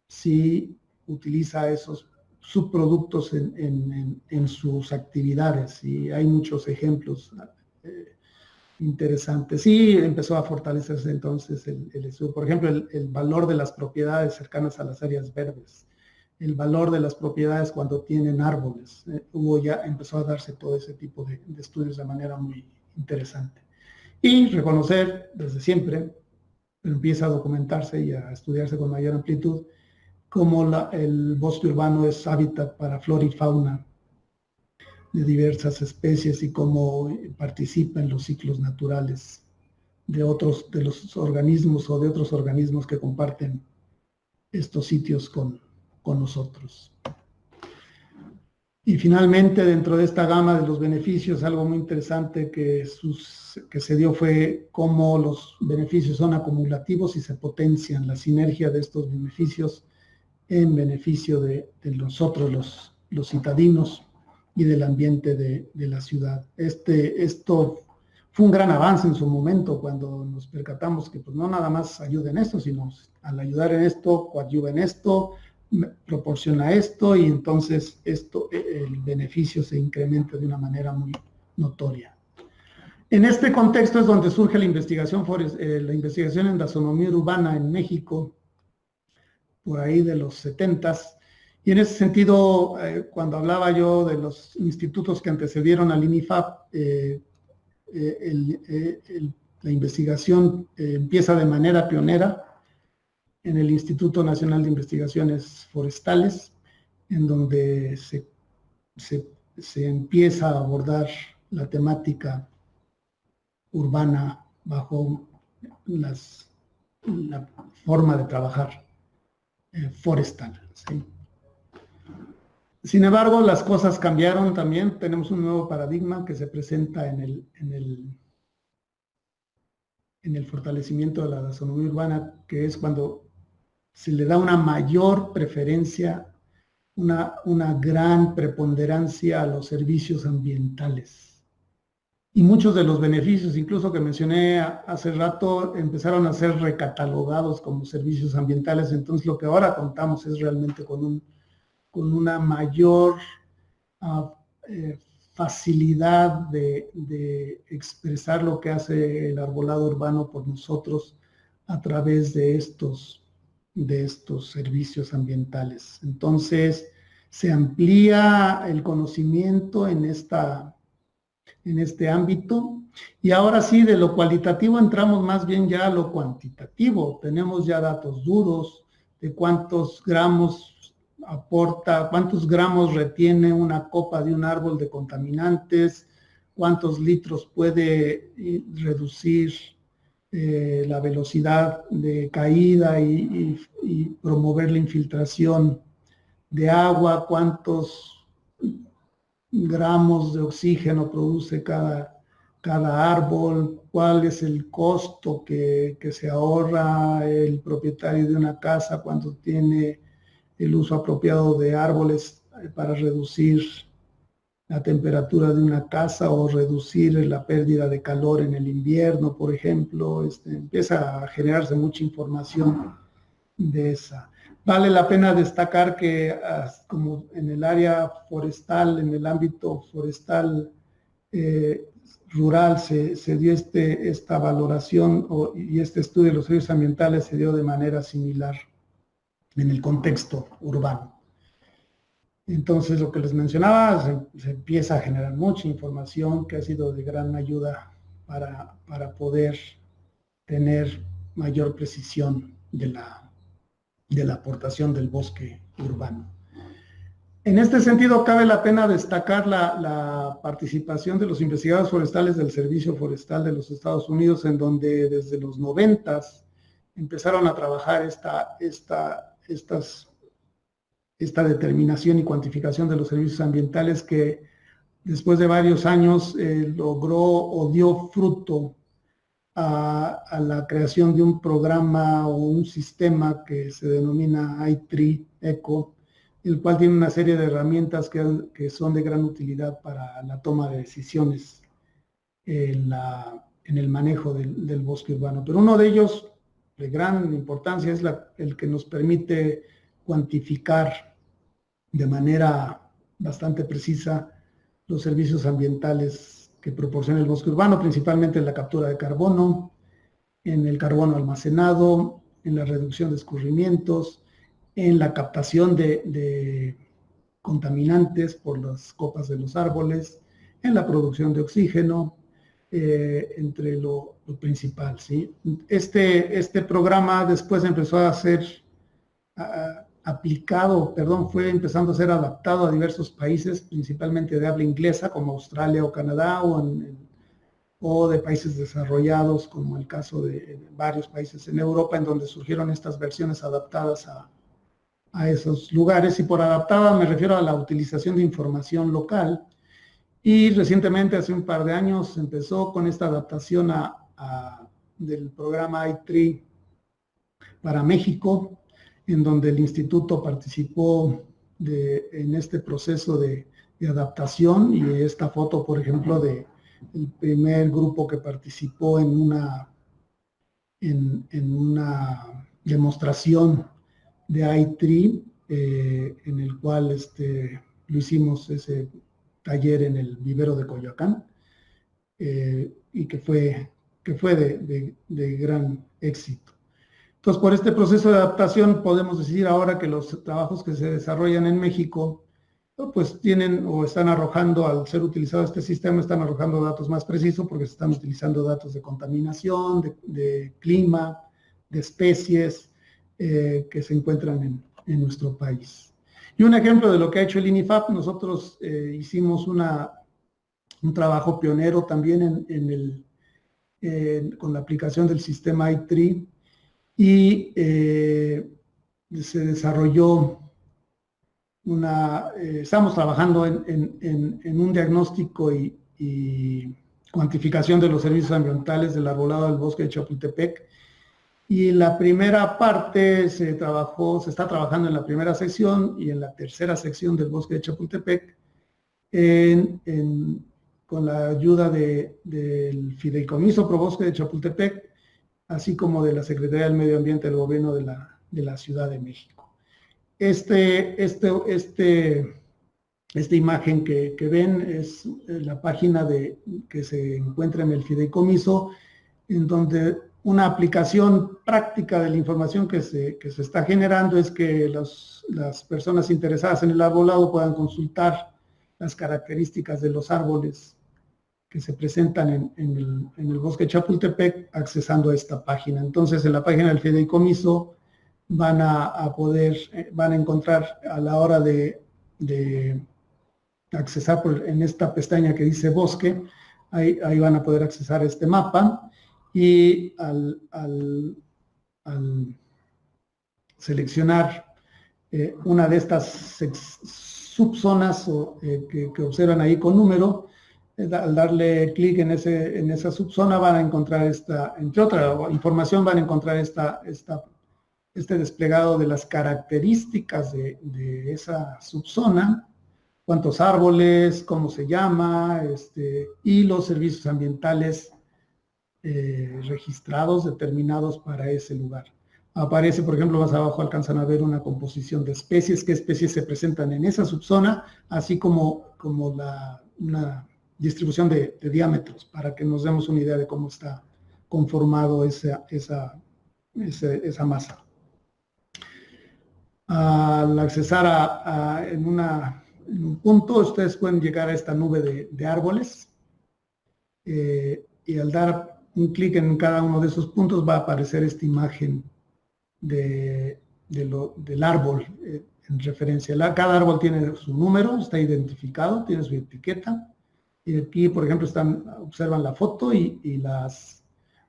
si utiliza esos subproductos en sus actividades? Y hay muchos ejemplos interesantes. Sí, empezó a fortalecerse entonces el estudio. Por ejemplo, el valor de las propiedades cercanas a las áreas verdes, el valor de las propiedades cuando tienen árboles. Empezó a darse todo ese tipo de estudios de manera muy interesante. Y reconocer desde siempre, pero empieza a documentarse y a estudiarse con mayor amplitud, cómo el bosque urbano es hábitat para flora y fauna de diversas especies y cómo participa en los ciclos naturales de los organismos o de otros organismos que comparten estos sitios con nosotros. Y finalmente, dentro de esta gama de los beneficios, algo muy interesante que se dio fue cómo los beneficios son acumulativos y se potencian, la sinergia de estos beneficios en beneficio de nosotros, los citadinos, y del ambiente de la ciudad. Esto fue un gran avance en su momento cuando nos percatamos que pues, no nada más ayuda en esto, sino al ayudar en esto, coadyuva en esto, proporciona esto, y entonces el beneficio se incrementa de una manera muy notoria. En este contexto es donde surge la investigación en taxonomía urbana en México, por ahí de los 70s, y en ese sentido, cuando hablaba yo de los institutos que antecedieron al INIFAP, la investigación empieza de manera pionera en el Instituto Nacional de Investigaciones Forestales, en donde se empieza a abordar la temática urbana bajo la forma de trabajar forestal, ¿sí? Sin embargo, las cosas cambiaron también. Tenemos un nuevo paradigma que se presenta en el fortalecimiento de la taxonomía urbana, que es cuando se le da una mayor preferencia una gran preponderancia a los servicios ambientales. Y muchos de los beneficios, incluso que mencioné hace rato, empezaron a ser recatalogados como servicios ambientales. Entonces lo que ahora contamos es realmente con una mayor facilidad de expresar lo que hace el arbolado urbano por nosotros a través de estos servicios ambientales. Entonces se amplía el conocimiento en este ámbito. Y ahora sí, de lo cualitativo entramos más bien ya a lo cuantitativo. Tenemos ya datos duros de cuántos gramos aporta, cuántos gramos retiene una copa de un árbol de contaminantes, cuántos litros puede reducir la velocidad de caída y promover la infiltración de agua, cuántos gramos de oxígeno produce cada árbol, cuál es el costo que se ahorra el propietario de una casa cuando tiene el uso apropiado de árboles para reducir la temperatura de una casa o reducir la pérdida de calor en el invierno, por ejemplo. Empieza a generarse mucha información de esa. Vale la pena destacar que como en el área forestal, en el ámbito forestal rural se dio esta valoración y este estudio de los servicios ambientales se dio de manera similar en el contexto urbano. Entonces, lo que les mencionaba, se empieza a generar mucha información que ha sido de gran ayuda para poder tener mayor precisión de la aportación del bosque urbano. En este sentido, cabe la pena destacar la participación de los investigadores forestales del Servicio Forestal de los Estados Unidos, en donde desde los 90s empezaron a trabajar esta determinación y cuantificación de los servicios ambientales, que después de varios años logró o dio fruto a la creación de un programa o un sistema que se denomina I3 ECO, el cual tiene una serie de herramientas que son de gran utilidad para la toma de decisiones en el manejo del bosque urbano. Pero uno de ellos, de gran importancia, es el que nos permite cuantificar de manera bastante precisa los servicios ambientales que proporciona el bosque urbano, principalmente en la captura de carbono, en el carbono almacenado, en la reducción de escurrimientos, en la captación de contaminantes por las copas de los árboles, en la producción de oxígeno, entre lo principal, ¿sí? Este programa después empezó a ser fue empezando a ser adaptado a diversos países, principalmente de habla inglesa, como Australia o Canadá, o de países desarrollados, como el caso de varios países en Europa, en donde surgieron estas versiones adaptadas a esos lugares. Y por adaptada me refiero a la utilización de información local. Y recientemente, hace un par de años, empezó con esta adaptación del programa I3 para México, en donde el instituto participó en este proceso de adaptación. Y esta foto, por ejemplo, del primer grupo que participó en una demostración de I3, en el cual lo hicimos ese taller en el vivero de Coyoacán, y que fue de gran éxito. Entonces, por este proceso de adaptación podemos decir ahora que los trabajos que se desarrollan en México, pues tienen o están arrojando, al ser utilizado este sistema, están arrojando datos más precisos, porque se están utilizando datos de contaminación, de clima, de especies que se encuentran en nuestro país. Y un ejemplo de lo que ha hecho el INIFAP: nosotros hicimos un trabajo pionero también con la aplicación del sistema I3, y se desarrolló estamos trabajando en un diagnóstico y cuantificación de los servicios ambientales del arbolado del bosque de Chapultepec, Y la primera parte se está trabajando en la primera sección y en la tercera sección del bosque de Chapultepec con la ayuda del Fideicomiso Pro Bosque de Chapultepec, así como de la Secretaría del Medio Ambiente del Gobierno de la Ciudad de México. Esta imagen que ven es la página que se encuentra en el Fideicomiso, en donde una aplicación práctica de la información que se está generando es que las personas interesadas en el arbolado puedan consultar las características de los árboles que se presentan en el bosque Chapultepec accesando a esta página. Entonces, en la página del Fideicomiso van a encontrar a la hora de accesar en esta pestaña que dice bosque, ahí van a poder accesar este mapa y al seleccionar una de estas subzonas que observan ahí con número, al darle clic en esa subzona van a encontrar entre otra información, van a encontrar este desplegado de las características de esa subzona, cuántos árboles, cómo se llama, y los servicios ambientales registrados, determinados para ese lugar. Aparece, por ejemplo, más abajo alcanzan a ver una composición de especies, qué especies se presentan en esa subzona, así como una distribución de diámetros, para que nos demos una idea de cómo está conformado esa masa. Al accesar en un punto, ustedes pueden llegar a esta nube de árboles, y al dar un clic en cada uno de esos puntos va a aparecer esta imagen del árbol en referencia. Cada árbol tiene su número, está identificado, tiene su etiqueta. Y aquí, por ejemplo, observan la foto y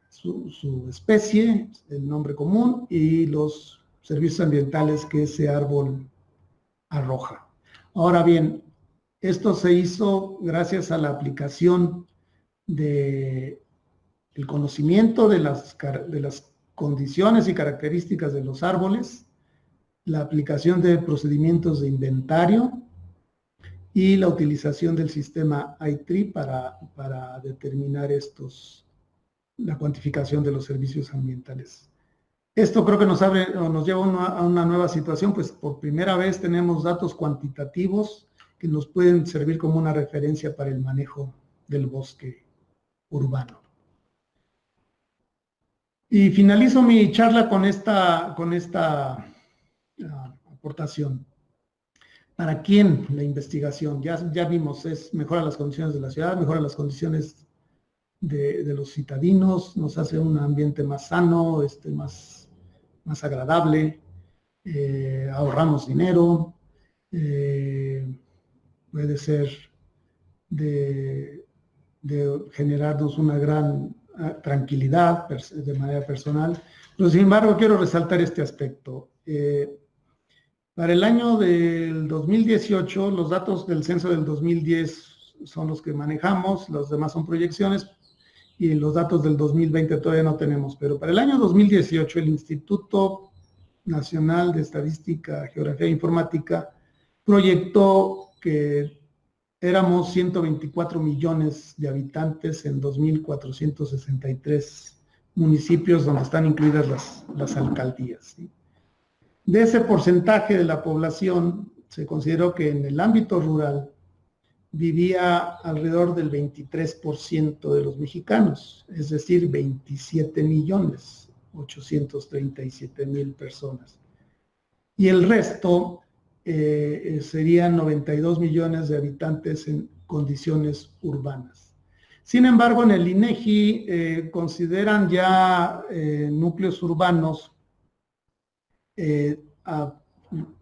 su especie, el nombre común y los servicios ambientales que ese árbol arroja. Ahora bien, esto se hizo gracias a la aplicación del conocimiento de las condiciones y características de los árboles, la aplicación de procedimientos de inventario y la utilización del sistema iTree para determinar la cuantificación de los servicios ambientales. Esto creo que nos lleva a una nueva situación, pues por primera vez tenemos datos cuantitativos que nos pueden servir como una referencia para el manejo del bosque urbano. Y finalizo mi charla con esta aportación. ¿Para quién la investigación? Ya vimos, mejora las condiciones de la ciudad, mejora las condiciones de los citadinos, nos hace un ambiente más sano, más agradable, ahorramos dinero, puede ser de generarnos una gran tranquilidad de manera personal, pero sin embargo quiero resaltar este aspecto. Para el año del 2018, los datos del censo del 2010 son los que manejamos, los demás son proyecciones, y los datos del 2020 todavía no tenemos, pero para el año 2018 el Instituto Nacional de Estadística, Geografía e Informática proyectó que éramos 124 millones de habitantes en 2.463 municipios donde están incluidas las alcaldías, ¿sí? De ese porcentaje de la población, se consideró que en el ámbito rural vivía alrededor del 23% de los mexicanos, es decir, 27.837.000 personas. Y el resto serían 92 millones de habitantes en condiciones urbanas. Sin embargo, en el INEGI consideran ya núcleos urbanos a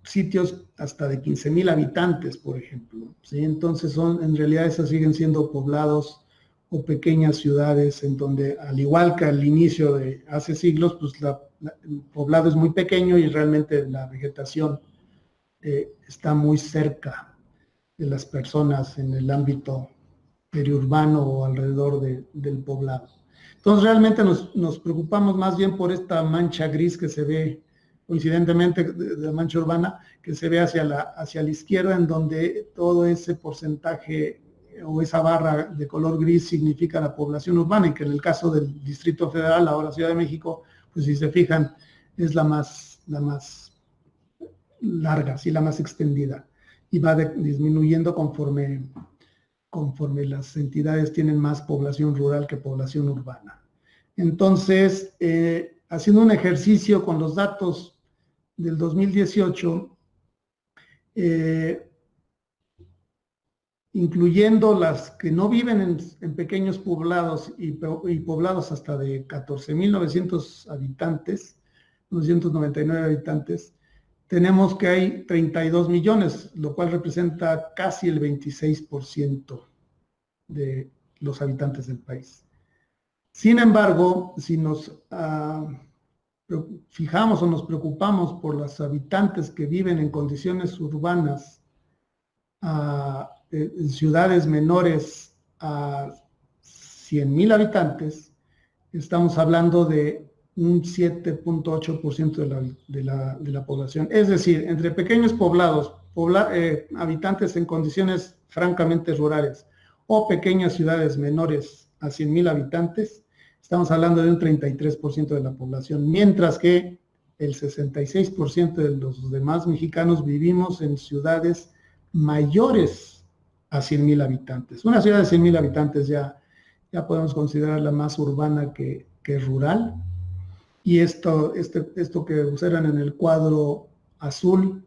sitios hasta de 15,000 habitantes, por ejemplo, ¿sí? Entonces en realidad esas siguen siendo poblados o pequeñas ciudades en donde, al igual que al inicio de hace siglos, pues el poblado es muy pequeño y realmente la vegetación está muy cerca de las personas en el ámbito periurbano o alrededor del poblado. Entonces realmente nos preocupamos más bien por esta mancha gris que se ve, coincidentemente de la mancha urbana, que se ve hacia la izquierda, en donde todo ese porcentaje o esa barra de color gris significa la población urbana, y que en el caso del Distrito Federal, ahora Ciudad de México, pues si se fijan, es la más larga, sí, la más extendida, y va disminuyendo conforme las entidades tienen más población rural que población urbana. Entonces, haciendo un ejercicio con los datos del 2018, incluyendo las que no viven en pequeños poblados y poblados hasta de 14.900 habitantes, 999 habitantes, tenemos que hay 32 millones, lo cual representa casi el 26% de los habitantes del país. Sin embargo, si nos fijamos o nos preocupamos por los habitantes que viven en condiciones urbanas, en ciudades menores a 100,000 habitantes, estamos hablando de un 7.8% de la población. Es decir, entre pequeños poblados, habitantes en condiciones francamente rurales o pequeñas ciudades menores a 100,000 habitantes, estamos hablando de un 33% de la población, mientras que el 66% de los demás mexicanos vivimos en ciudades mayores a 100,000 habitantes. Una ciudad de 100,000 habitantes ya podemos considerarla más urbana que rural. Y esto que observan en el cuadro azul,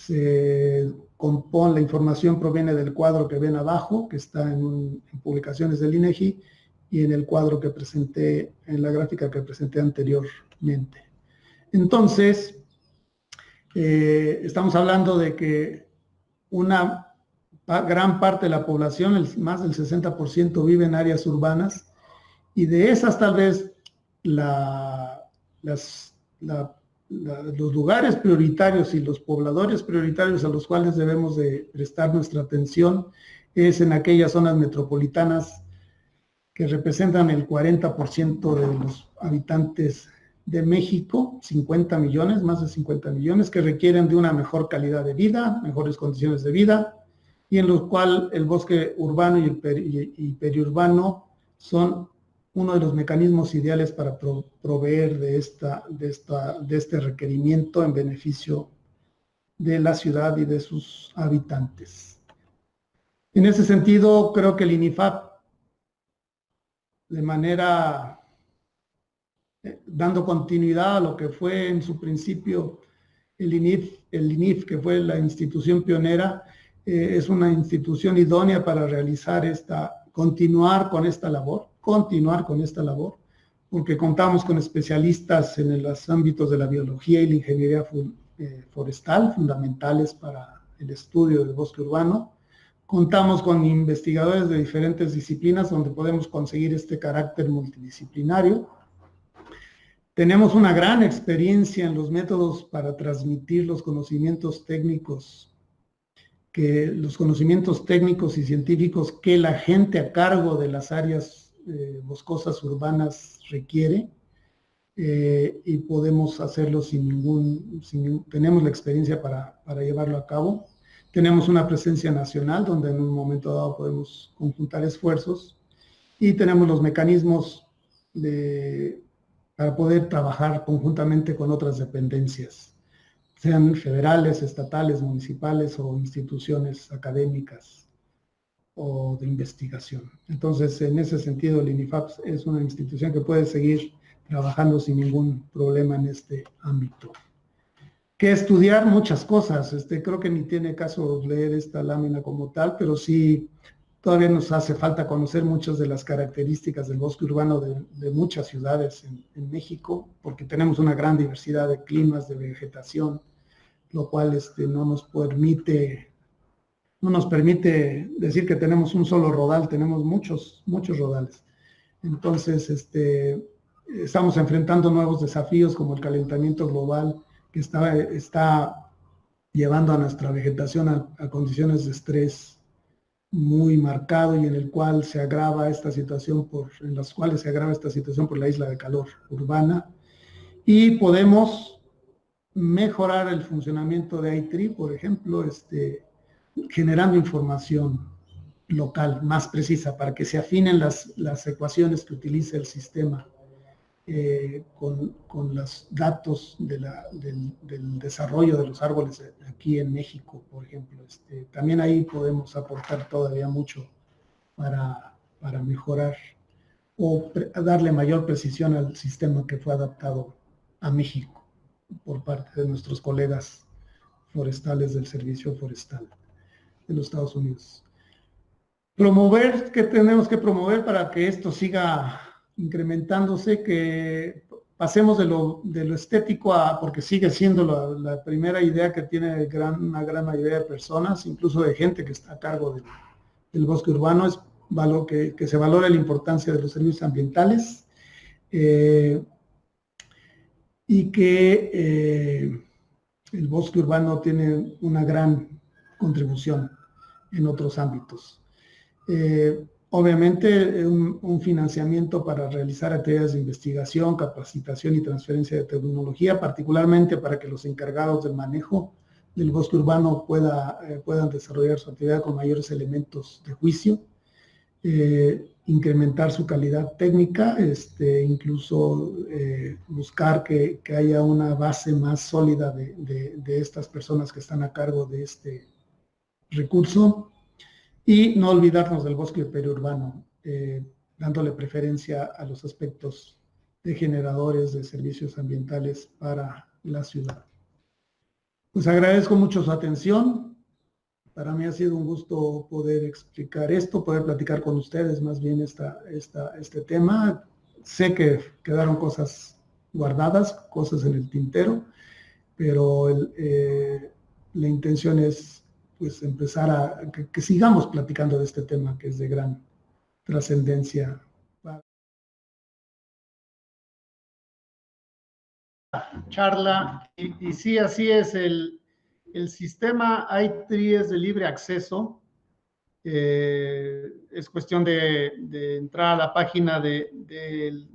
la información proviene del cuadro que ven abajo, que está en publicaciones del INEGI, y en el cuadro que presenté, en la gráfica que presenté anteriormente. Entonces, estamos hablando de que una gran parte de la población, más del 60%, vive en áreas urbanas, y de esas tal vez los lugares prioritarios y los pobladores prioritarios a los cuales debemos de prestar nuestra atención es en aquellas zonas metropolitanas que representan el 40% de los habitantes de México, 50 millones, más de 50 millones, que requieren de una mejor calidad de vida, mejores condiciones de vida, y en los cuales el bosque urbano y periurbano son uno de los mecanismos ideales para proveer de este requerimiento en beneficio de la ciudad y de sus habitantes. En ese sentido, creo que el INIFAP, de manera dando continuidad a lo que fue en su principio el INIF, que fue la institución pionera, es una institución idónea para realizar continuar con esta labor, porque contamos con especialistas en los ámbitos de la biología y la ingeniería forestal, fundamentales para el estudio del bosque urbano. Contamos con investigadores de diferentes disciplinas donde podemos conseguir este carácter multidisciplinario. Tenemos una gran experiencia en los métodos para transmitir los conocimientos técnicos y científicos que la gente a cargo de las áreas boscosas urbanas requiere, y podemos hacerlo tenemos la experiencia para llevarlo a cabo. Tenemos una presencia nacional donde en un momento dado podemos conjuntar esfuerzos, y tenemos los mecanismos para poder trabajar conjuntamente con otras dependencias, sean federales, estatales, municipales o instituciones académicas o de investigación. Entonces, en ese sentido, el INIFAP es una institución que puede seguir trabajando sin ningún problema en este ámbito. Que estudiar muchas cosas, creo que ni tiene caso leer esta lámina como tal, pero sí todavía nos hace falta conocer muchas de las características del bosque urbano de muchas ciudades en México, porque tenemos una gran diversidad de climas, de vegetación, lo cual no nos permite decir que tenemos un solo rodal, tenemos muchos rodales. Entonces, estamos enfrentando nuevos desafíos como el calentamiento global, que está llevando a nuestra vegetación a condiciones de estrés muy marcado y en el cual se agrava esta situación en las cuales se agrava esta situación por la isla de calor urbana. Y podemos mejorar el funcionamiento de ITRI, por ejemplo, generando información local más precisa para que se afinen las ecuaciones que utiliza el sistema con los datos del desarrollo de los árboles aquí en México, por ejemplo. También ahí podemos aportar todavía mucho para mejorar o darle mayor precisión al sistema que fue adaptado a México por parte de nuestros colegas forestales del Servicio Forestal de los Estados Unidos. Promover, ¿qué tenemos que promover para que esto siga incrementándose? Que pasemos de lo estético porque sigue siendo la primera idea que tiene una gran mayoría de personas, incluso de gente que está a cargo del bosque urbano, es que se valore la importancia de los servicios ambientales y que el bosque urbano tiene una gran contribución en otros ámbitos. Obviamente un financiamiento para realizar actividades de investigación, capacitación y transferencia de tecnología, particularmente para que los encargados del manejo del bosque urbano puedan desarrollar su actividad con mayores elementos de juicio, incrementar su calidad técnica, incluso buscar que haya una base más sólida de estas personas que están a cargo de este recurso. Y no olvidarnos del bosque periurbano, dándole preferencia a los aspectos de generadores de servicios ambientales para la ciudad. Pues agradezco mucho su atención. Para mí ha sido un gusto poder explicar esto, poder platicar con ustedes más bien este tema. Sé que quedaron cosas guardadas, cosas en el tintero, pero la intención es pues empezar a que sigamos platicando de este tema que es de gran trascendencia. Charla, y sí, así es, el sistema ITRI es de libre acceso, es cuestión de entrar a la página del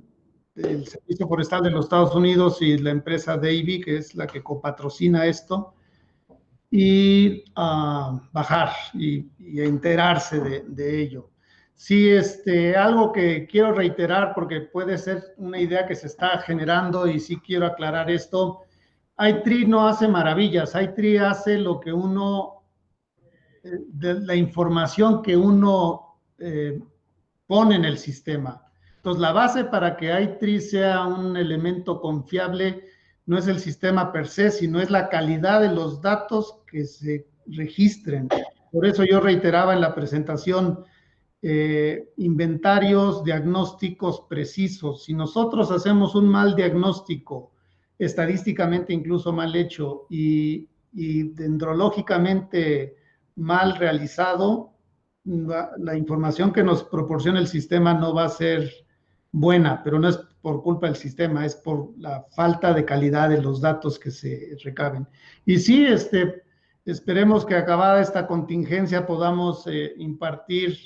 Servicio Forestal de los Estados Unidos y la empresa Davy, que es la que copatrocina esto, y bajar y enterarse de ello. Sí, algo que quiero reiterar porque puede ser una idea que se está generando y sí quiero aclarar esto. ITRI no hace maravillas, ITRI hace lo que de la información que uno pone en el sistema. Entonces, la base para que ITRI sea un elemento confiable no es el sistema per se, sino es la calidad de los datos que se registren. Por eso yo reiteraba en la presentación inventarios, diagnósticos precisos. Si nosotros hacemos un mal diagnóstico, estadísticamente incluso mal hecho y dendrológicamente mal realizado, la información que nos proporciona el sistema no va a ser buena, pero no es por culpa del sistema, es por la falta de calidad de los datos que se recaben. Y sí, esperemos que acabada esta contingencia podamos impartir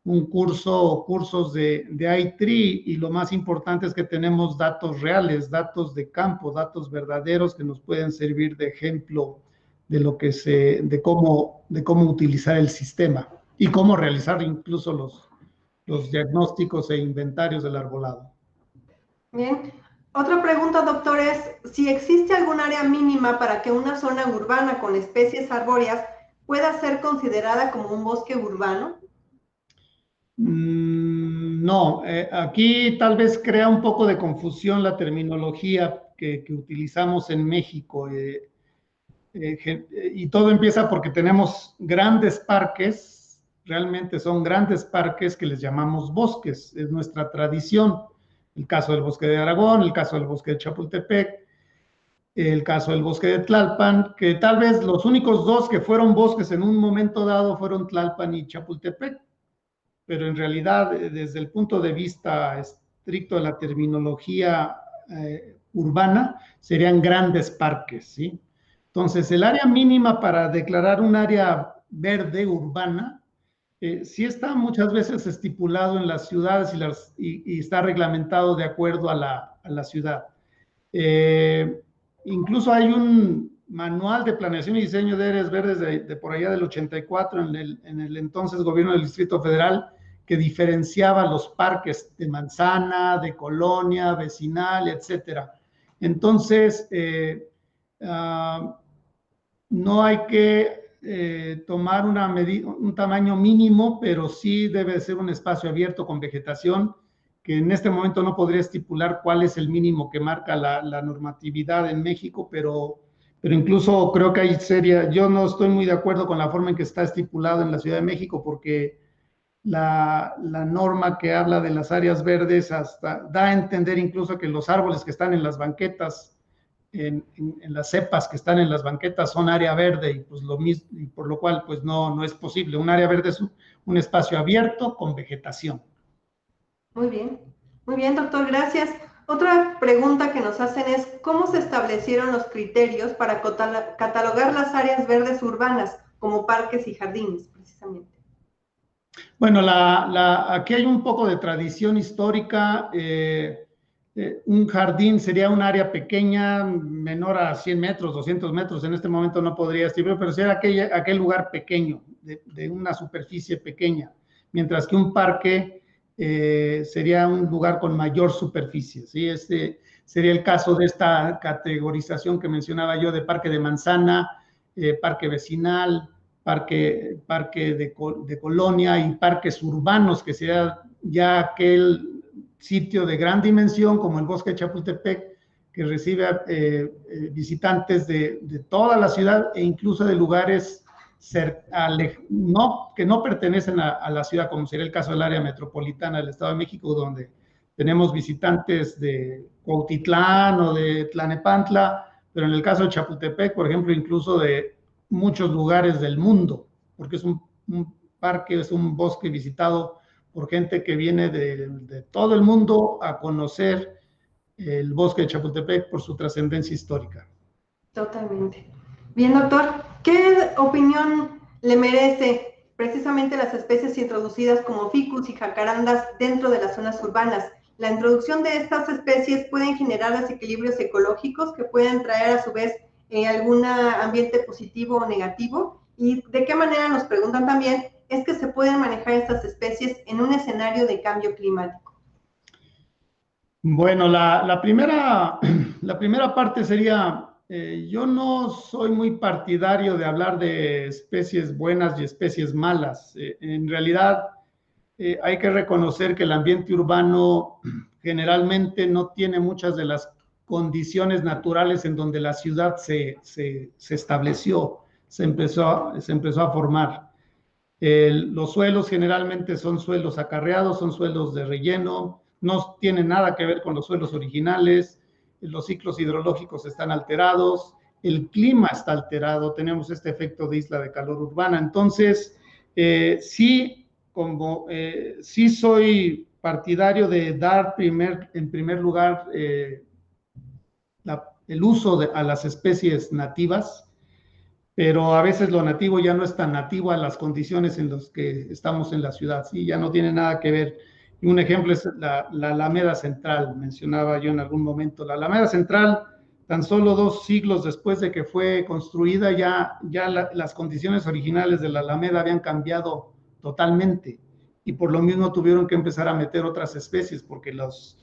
un curso o cursos de ITRI, y lo más importante es que tenemos datos reales, datos de campo, datos verdaderos que nos pueden servir de ejemplo de lo que de cómo utilizar el sistema y cómo realizar incluso los diagnósticos e inventarios del arbolado. Bien. Otra pregunta, doctor, es si existe algún área mínima para que una zona urbana con especies arbóreas pueda ser considerada como un bosque urbano. No, aquí tal vez crea un poco de confusión la terminología que utilizamos en México. Y todo empieza porque tenemos grandes parques, realmente son grandes parques que les llamamos bosques, es nuestra tradición. El caso del bosque de Aragón, el caso del bosque de Chapultepec, el caso del bosque de Tlalpan, que tal vez los únicos dos que fueron bosques en un momento dado fueron Tlalpan y Chapultepec, pero en realidad desde el punto de vista estricto de la terminología urbana serían grandes parques, ¿sí? Entonces, el área mínima para declarar un área verde urbana sí está muchas veces estipulado en las ciudades y está reglamentado de acuerdo a la ciudad. Incluso hay un manual de planeación y diseño de áreas verdes de por allá del 84 en el entonces gobierno del Distrito Federal, que diferenciaba los parques de manzana, de colonia, vecinal, etcétera. Entonces, no hay que tomar un tamaño mínimo, pero sí debe ser un espacio abierto con vegetación, que en este momento no podría estipular cuál es el mínimo que marca la normatividad en México, pero incluso creo que yo no estoy muy de acuerdo con la forma en que está estipulado en la Ciudad de México, porque la norma que habla de las áreas verdes hasta da a entender incluso que los árboles que están en las banquetas, en las cepas que están en las banquetas, son área verde, y pues lo mismo, y por lo cual pues no es posible. Un área verde es un espacio abierto con vegetación. Muy bien, doctor, gracias. Otra pregunta que nos hacen es, ¿cómo se establecieron los criterios para catalogar las áreas verdes urbanas como parques y jardines, precisamente? Bueno, aquí hay un poco de tradición histórica. Un jardín sería un área pequeña, menor a 100 metros, 200 metros. En este momento no podría estimar, pero sería aquel lugar pequeño, de una superficie pequeña. Mientras que un parque sería un lugar con mayor superficie, ¿sí? Este sería el caso de esta categorización que mencionaba yo de parque de manzana, parque vecinal, parque de colonia y parques urbanos, que sería ya aquel sitio de gran dimensión como el Bosque de Chapultepec, que recibe visitantes de toda la ciudad e incluso de lugares que no pertenecen a la ciudad, como sería el caso del área metropolitana del Estado de México, donde tenemos visitantes de Cuautitlán o de Tlanepantla, pero en el caso de Chapultepec, por ejemplo, incluso de muchos lugares del mundo, porque es un parque, es un bosque visitado por gente que viene de todo el mundo a conocer el bosque de Chapultepec por su trascendencia histórica. Totalmente. Bien, doctor, ¿qué opinión le merece precisamente las especies introducidas como ficus y jacarandas dentro de las zonas urbanas? La introducción de estas especies pueden generar desequilibrios ecológicos que pueden traer a su vez algún ambiente positivo o negativo. ¿Y de qué manera, nos preguntan también, es que se pueden manejar estas especies en un escenario de cambio climático? Bueno, la primera parte sería, yo no soy muy partidario de hablar de especies buenas y especies malas. En realidad, hay que reconocer que el ambiente urbano generalmente no tiene muchas de las condiciones naturales en donde la ciudad se estableció, se empezó a formar. Los suelos generalmente son suelos acarreados, son suelos de relleno, no tienen nada que ver con los suelos originales, los ciclos hidrológicos están alterados, el clima está alterado, tenemos este efecto de isla de calor urbana. Entonces, sí soy partidario de dar en primer lugar el uso a las especies nativas, pero a veces lo nativo ya no es tan nativo a las condiciones en las que estamos en la ciudad, ¿sí? Ya no tiene nada que ver. Y un ejemplo es la Alameda Central, mencionaba yo en algún momento. La Alameda Central, tan solo 2 siglos después de que fue construida, ya las condiciones originales de la Alameda habían cambiado totalmente, y por lo mismo tuvieron que empezar a meter otras especies, porque los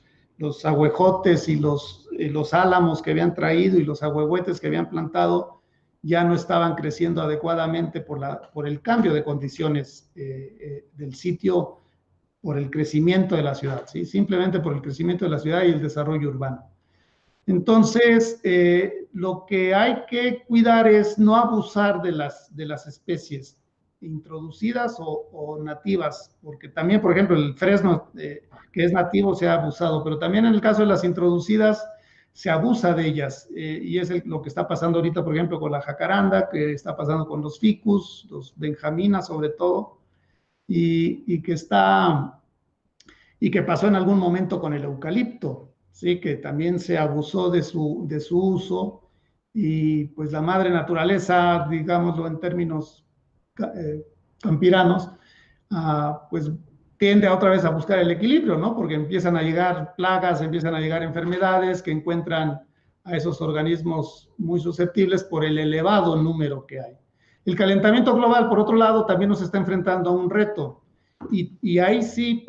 ahuejotes y los álamos que habían traído y los ahuehuetes que habían plantado ya no estaban creciendo adecuadamente por el cambio de condiciones del sitio, por el crecimiento de la ciudad, ¿sí? Simplemente por el crecimiento de la ciudad y el desarrollo urbano. Entonces, lo que hay que cuidar es no abusar de las especies introducidas o nativas, porque también, por ejemplo, el fresno, que es nativo, se ha abusado, pero también en el caso de las introducidas, se abusa de ellas, y es lo que está pasando ahorita, por ejemplo, con la jacaranda, que está pasando con los ficus, los benjaminas sobre todo, y que pasó en algún momento con el eucalipto, ¿sí? Que también se abusó de su uso, y pues la madre naturaleza, digámoslo en términos campiranos, pues tiende otra vez a buscar el equilibrio, ¿no? Porque empiezan a llegar plagas, empiezan a llegar enfermedades que encuentran a esos organismos muy susceptibles por el elevado número que hay. El calentamiento global, por otro lado, también nos está enfrentando a un reto. Y ahí sí,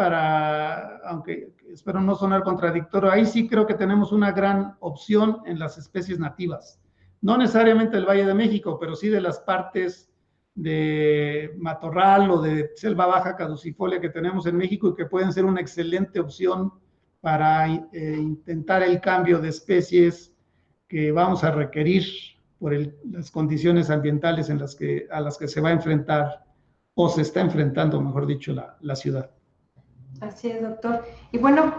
aunque espero no sonar contradictorio, ahí sí creo que tenemos una gran opción en las especies nativas. No necesariamente del Valle de México, pero sí de las partes de matorral o de selva baja caducifolia que tenemos en México y que pueden ser una excelente opción para intentar el cambio de especies que vamos a requerir por las condiciones ambientales a las que se va a enfrentar o se está enfrentando, mejor dicho, la ciudad. Así es, doctor. Y bueno,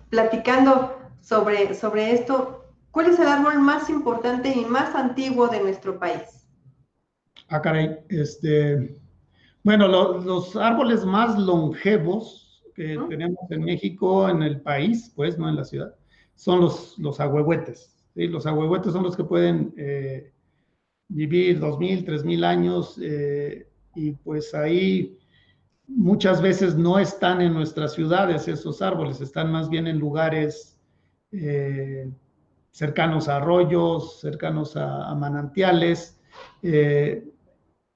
platicando sobre esto, ¿cuál es el árbol más importante y más antiguo de nuestro país? Caray, bueno, los árboles más longevos que tenemos en México, en el país, pues, no en la ciudad, son los ahuehuetes. ¿Sí? Los ahuehuetes son los que pueden vivir 2,000, 3,000 años y pues ahí muchas veces no están en nuestras ciudades esos árboles, están más bien en lugares cercanos a arroyos, cercanos a manantiales.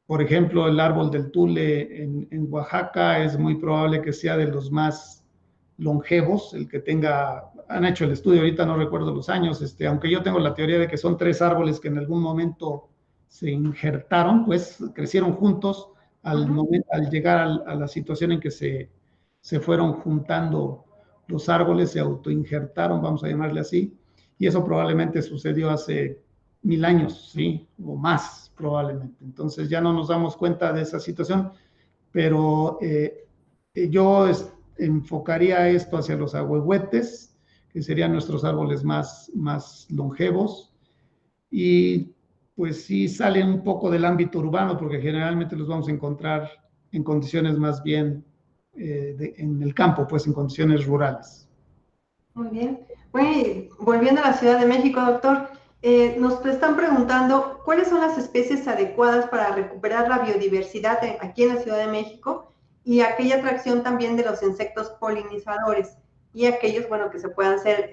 Por ejemplo, el árbol del tule en Oaxaca es muy probable que sea de los más longevos, el que han hecho el estudio, ahorita no recuerdo los años, aunque yo tengo la teoría de que son 3 árboles que en algún momento se injertaron, pues crecieron juntos al llegar a la situación en que se fueron juntando los árboles, se autoinjertaron, vamos a llamarle así, y eso probablemente sucedió hace 1000 años, ¿sí? O más, probablemente. Entonces ya no nos damos cuenta de esa situación, pero yo enfocaría esto hacia los ahuehuetes, que serían nuestros árboles más longevos, y pues sí salen un poco del ámbito urbano, porque generalmente los vamos a encontrar en condiciones más bien en el campo, pues en condiciones rurales. Muy bien. Bueno, volviendo a la Ciudad de México, doctor, nos están preguntando cuáles son las especies adecuadas para recuperar la biodiversidad aquí en la Ciudad de México y aquella atracción también de los insectos polinizadores y aquellos, bueno, que puedan ser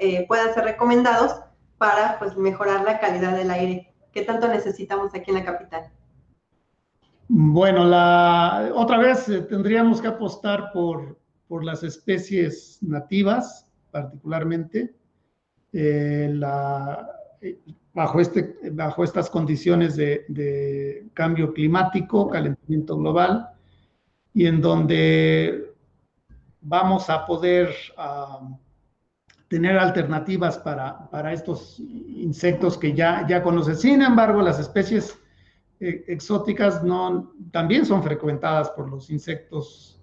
recomendados para pues mejorar la calidad del aire que tanto necesitamos aquí en la capital. Bueno, otra vez tendríamos que apostar por las especies nativas, particularmente, bajo estas condiciones de cambio climático, calentamiento global, y en donde vamos a poder tener alternativas para estos insectos que ya conocen. Sin embargo, las especies exóticas también son frecuentadas por los insectos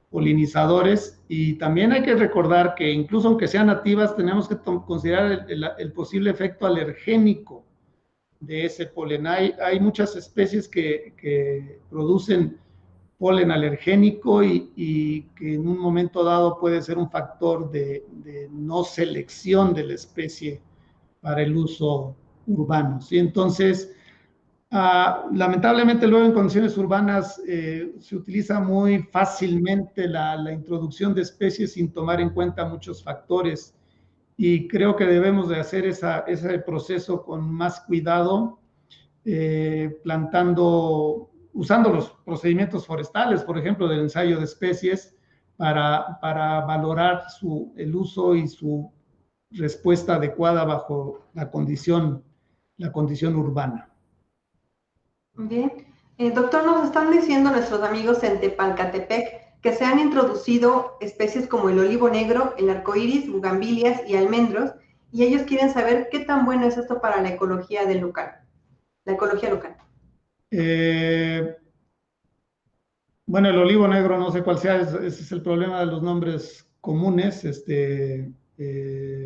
polinizadores, y también hay que recordar que incluso aunque sean nativas, tenemos que considerar el posible efecto alergénico de ese polen. Hay muchas especies que producen polen alergénico y que en un momento dado puede ser un factor de no selección de la especie para el uso urbano, ¿sí? Entonces, lamentablemente luego en condiciones urbanas se utiliza muy fácilmente la introducción de especies sin tomar en cuenta muchos factores, y creo que debemos de hacer ese proceso con más cuidado, usando los procedimientos forestales, por ejemplo, del ensayo de especies para valorar el uso y su respuesta adecuada bajo la condición urbana. Bien. Doctor, nos están diciendo nuestros amigos en Tepalcatepec que se han introducido especies como el olivo negro, el arcoíris, bugambilias y almendros, y ellos quieren saber qué tan bueno es esto para la ecología local. Bueno, el olivo negro no sé cuál sea, ese es el problema de los nombres comunes.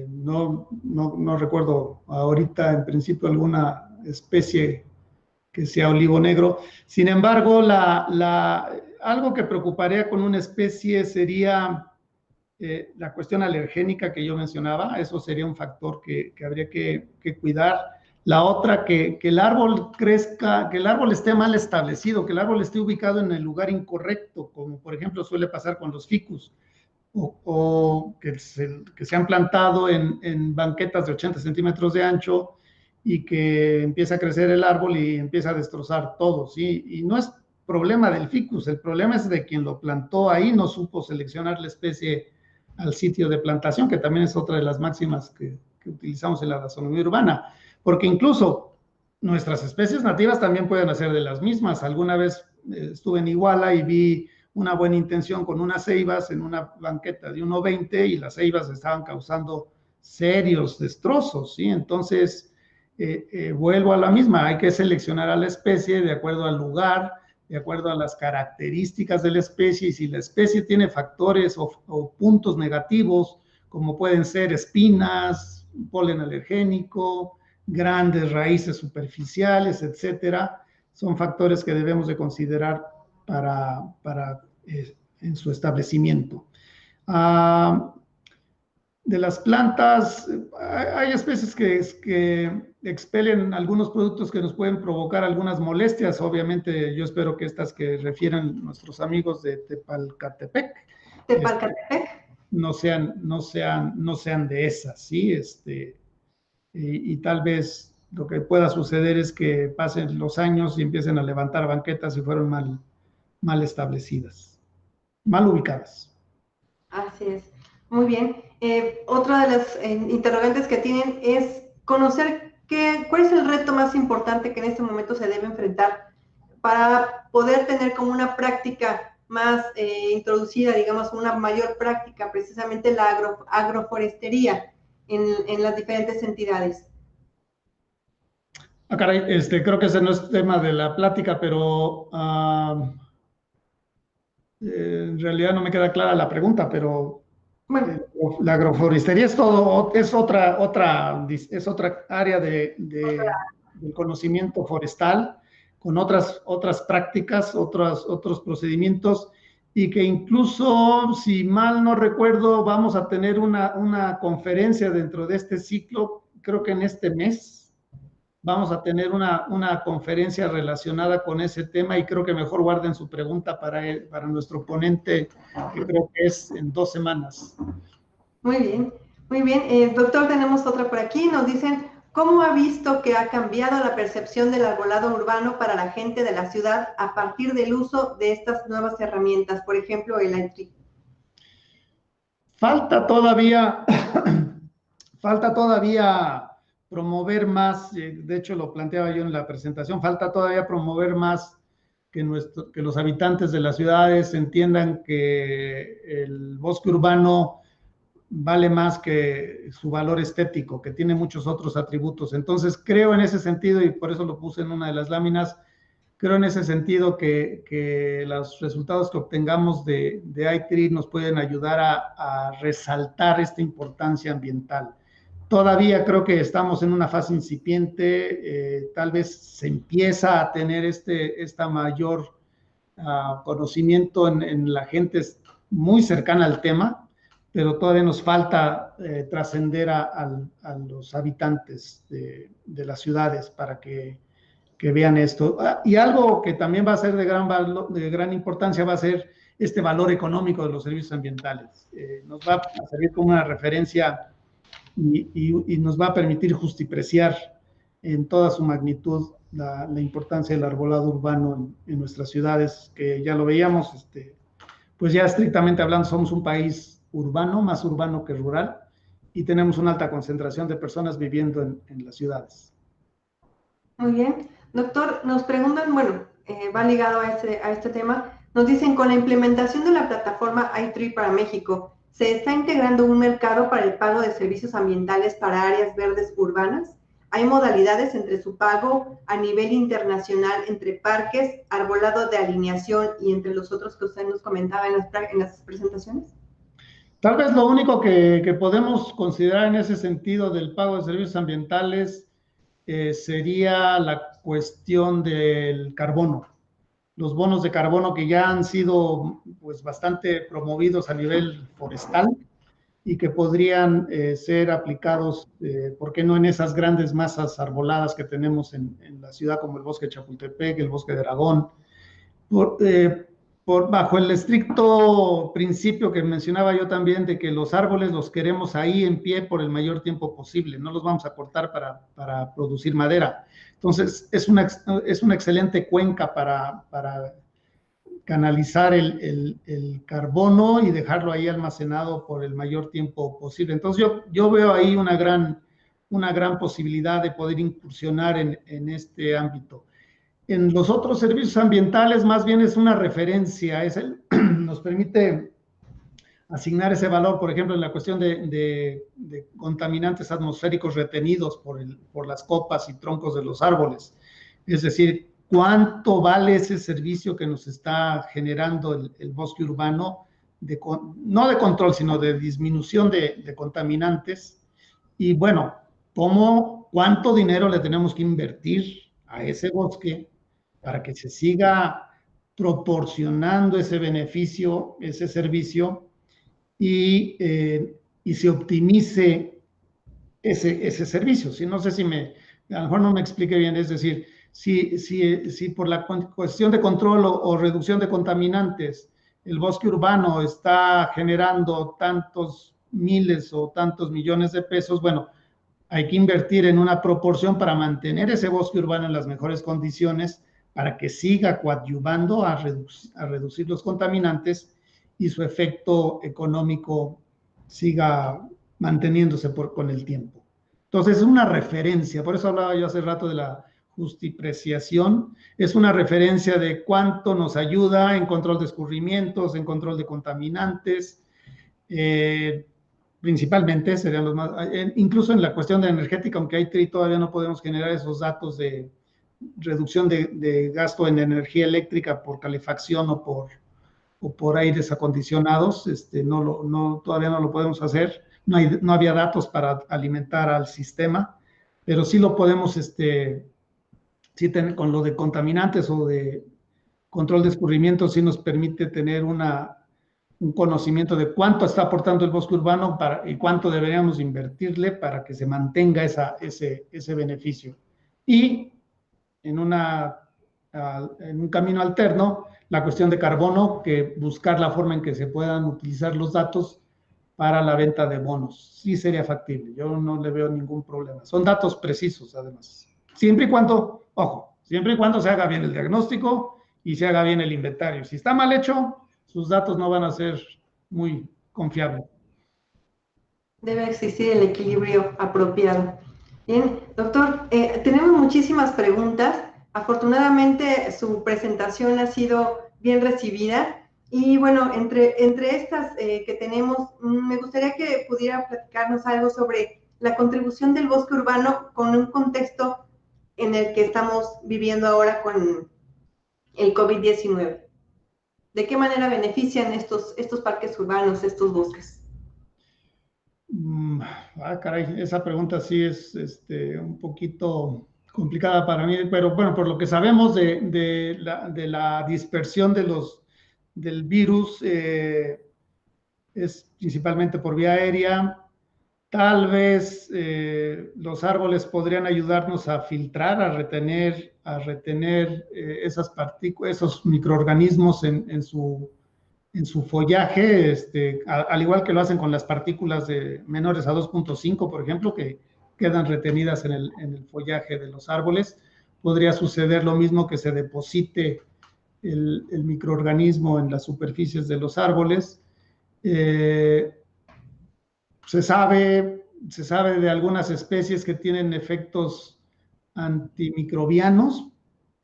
No recuerdo ahorita en principio alguna especie que sea olivo negro. Sin embargo, algo que preocuparía con una especie sería la cuestión alergénica que yo mencionaba. Eso sería un factor que habría que cuidar. La otra, que el árbol crezca, que el árbol esté mal establecido, que el árbol esté ubicado en el lugar incorrecto, como por ejemplo suele pasar con los ficus, o que se han plantado en banquetas de 80 centímetros de ancho y que empieza a crecer el árbol y empieza a destrozar todo, ¿sí? Y no es problema del ficus, el problema es de quien lo plantó ahí, no supo seleccionar la especie al sitio de plantación, que también es otra de las máximas que utilizamos en la taxonomía urbana, porque incluso nuestras especies nativas también pueden hacer de las mismas. Alguna vez estuve en Iguala y vi una buena intención con unas ceibas en una banqueta de 1.20 y las ceibas estaban causando serios destrozos, ¿sí? Entonces, vuelvo a la misma, hay que seleccionar a la especie de acuerdo al lugar, de acuerdo a las características de la especie, y si la especie tiene factores o puntos negativos, como pueden ser espinas, polen alergénico, grandes raíces superficiales, etcétera, son factores que debemos de considerar en su establecimiento. De las plantas, hay especies que expelen algunos productos que nos pueden provocar algunas molestias. Obviamente, yo espero que estas que refieran nuestros amigos de Tepalcatepec, no sean de esas, ¿sí? Y tal vez lo que pueda suceder es que pasen los años y empiecen a levantar banquetas y fueron mal establecidas, mal ubicadas. Así es. Muy bien. Otra de las interrogantes que tienen es conocer cuál es el reto más importante que en este momento se debe enfrentar para poder tener como una práctica más introducida, digamos, una mayor práctica, precisamente la agroforestería en las diferentes entidades. Caray, creo que ese no es tema de la plática, pero en realidad no me queda clara la pregunta, pero bueno, la agroforestería es otra área del conocimiento forestal, con otras prácticas, otros procedimientos, y que incluso, si mal no recuerdo, vamos a tener una conferencia dentro de este ciclo, creo que en este mes. Vamos a tener una conferencia relacionada con ese tema y creo que mejor guarden su pregunta para nuestro ponente, que creo que es en 2 semanas. Muy bien, muy bien. Doctor, tenemos otra por aquí. Nos dicen, ¿cómo ha visto que ha cambiado la percepción del arbolado urbano para la gente de la ciudad a partir del uso de estas nuevas herramientas? Por ejemplo, el iTree. Falta todavía promover más, de hecho lo planteaba yo en la presentación, falta todavía promover más que los habitantes de las ciudades entiendan que el bosque urbano vale más que su valor estético, que tiene muchos otros atributos. Entonces creo en ese sentido, y por eso lo puse en una de las láminas, creo en ese sentido que los resultados que obtengamos de iTree nos pueden ayudar a resaltar esta importancia ambiental. Todavía creo que estamos en una fase incipiente, tal vez se empieza a tener esta mayor conocimiento en la gente muy cercana al tema, pero todavía nos falta trascender a los habitantes de las ciudades para que vean esto. Y algo que también va a ser de gran importancia va a ser este valor económico de los servicios ambientales. Nos va a servir como una referencia y nos va a permitir justipreciar en toda su magnitud la importancia del arbolado urbano en nuestras ciudades, que ya lo veíamos, pues ya estrictamente hablando somos un país urbano, más urbano que rural, y tenemos una alta concentración de personas viviendo en las ciudades. Muy bien. Doctor, nos preguntan, bueno, va ligado a este tema, nos dicen, con la implementación de la plataforma iTree para México, ¿se está integrando un mercado para el pago de servicios ambientales para áreas verdes urbanas? ¿Hay modalidades entre su pago a nivel internacional entre parques, arbolado de alineación y entre los otros que usted nos comentaba en las presentaciones? Tal vez lo único que podemos considerar en ese sentido del pago de servicios ambientales sería la cuestión del carbono. Los bonos de carbono que ya han sido pues bastante promovidos a nivel forestal, y que podrían ser aplicados, ¿por qué no en esas grandes masas arboladas que tenemos en la ciudad, como el bosque de Chapultepec, el bosque de Aragón? Bajo el estricto principio que mencionaba yo también, de que los árboles los queremos ahí en pie por el mayor tiempo posible, no los vamos a cortar para producir madera. Entonces, es una excelente cuenca para canalizar el carbono y dejarlo ahí almacenado por el mayor tiempo posible. Entonces, yo veo ahí una gran posibilidad de poder incursionar en este ámbito. En los otros servicios ambientales, más bien es una referencia, nos permite asignar ese valor, por ejemplo, en la cuestión de contaminantes atmosféricos retenidos por las copas y troncos de los árboles. Es decir, ¿cuánto vale ese servicio que nos está generando el bosque urbano? No de control, sino de disminución de contaminantes. Y bueno, ¿cuánto dinero le tenemos que invertir a ese bosque para que se siga proporcionando ese beneficio, ese servicio, y se optimice ese servicio? Si no sé si a lo mejor no me expliqué bien, es decir, si por la cuestión de control o reducción de contaminantes el bosque urbano está generando tantos miles o tantos millones de pesos, bueno, hay que invertir en una proporción para mantener ese bosque urbano en las mejores condiciones, para que siga coadyuvando a reducir los contaminantes y su efecto económico siga manteniéndose con el tiempo. Entonces, es una referencia, por eso hablaba yo hace rato de la justipreciación, es una referencia de cuánto nos ayuda en control de escurrimientos, en control de contaminantes, principalmente serían los más, incluso en la cuestión de energética, aunque ahí todavía no podemos generar esos datos de reducción de gasto en energía eléctrica por calefacción o por aires acondicionados, todavía no lo podemos hacer, no había datos para alimentar al sistema, pero sí lo podemos, con lo de contaminantes o de control de escurrimiento, sí nos permite tener un conocimiento de cuánto está aportando el bosque urbano y cuánto deberíamos invertirle para que se mantenga ese beneficio. Y en un camino alterno, la cuestión de carbono, que buscar la forma en que se puedan utilizar los datos para la venta de bonos. Sí sería factible, yo no le veo ningún problema. Son datos precisos, además. Siempre y cuando se haga bien el diagnóstico y se haga bien el inventario. Si está mal hecho, sus datos no van a ser muy confiables. Debe existir el equilibrio apropiado. Bien, doctor, tenemos muchísimas preguntas. Afortunadamente su presentación ha sido bien recibida y bueno, entre estas que tenemos, me gustaría que pudiera platicarnos algo sobre la contribución del bosque urbano con un contexto en el que estamos viviendo ahora con el COVID-19. ¿De qué manera benefician estos parques urbanos, estos bosques? Caray, esa pregunta sí es un poquito complicada para mí, pero bueno, por lo que sabemos de la dispersión del virus, es principalmente por vía aérea. Tal vez los árboles podrían ayudarnos a filtrar, a retener esas partículas, esos microorganismos en su follaje, al igual que lo hacen con las partículas menores a 2.5, por ejemplo, que quedan retenidas en el follaje de los árboles. Podría suceder lo mismo, que se deposite el microorganismo en las superficies de los árboles. Se sabe de algunas especies que tienen efectos antimicrobianos.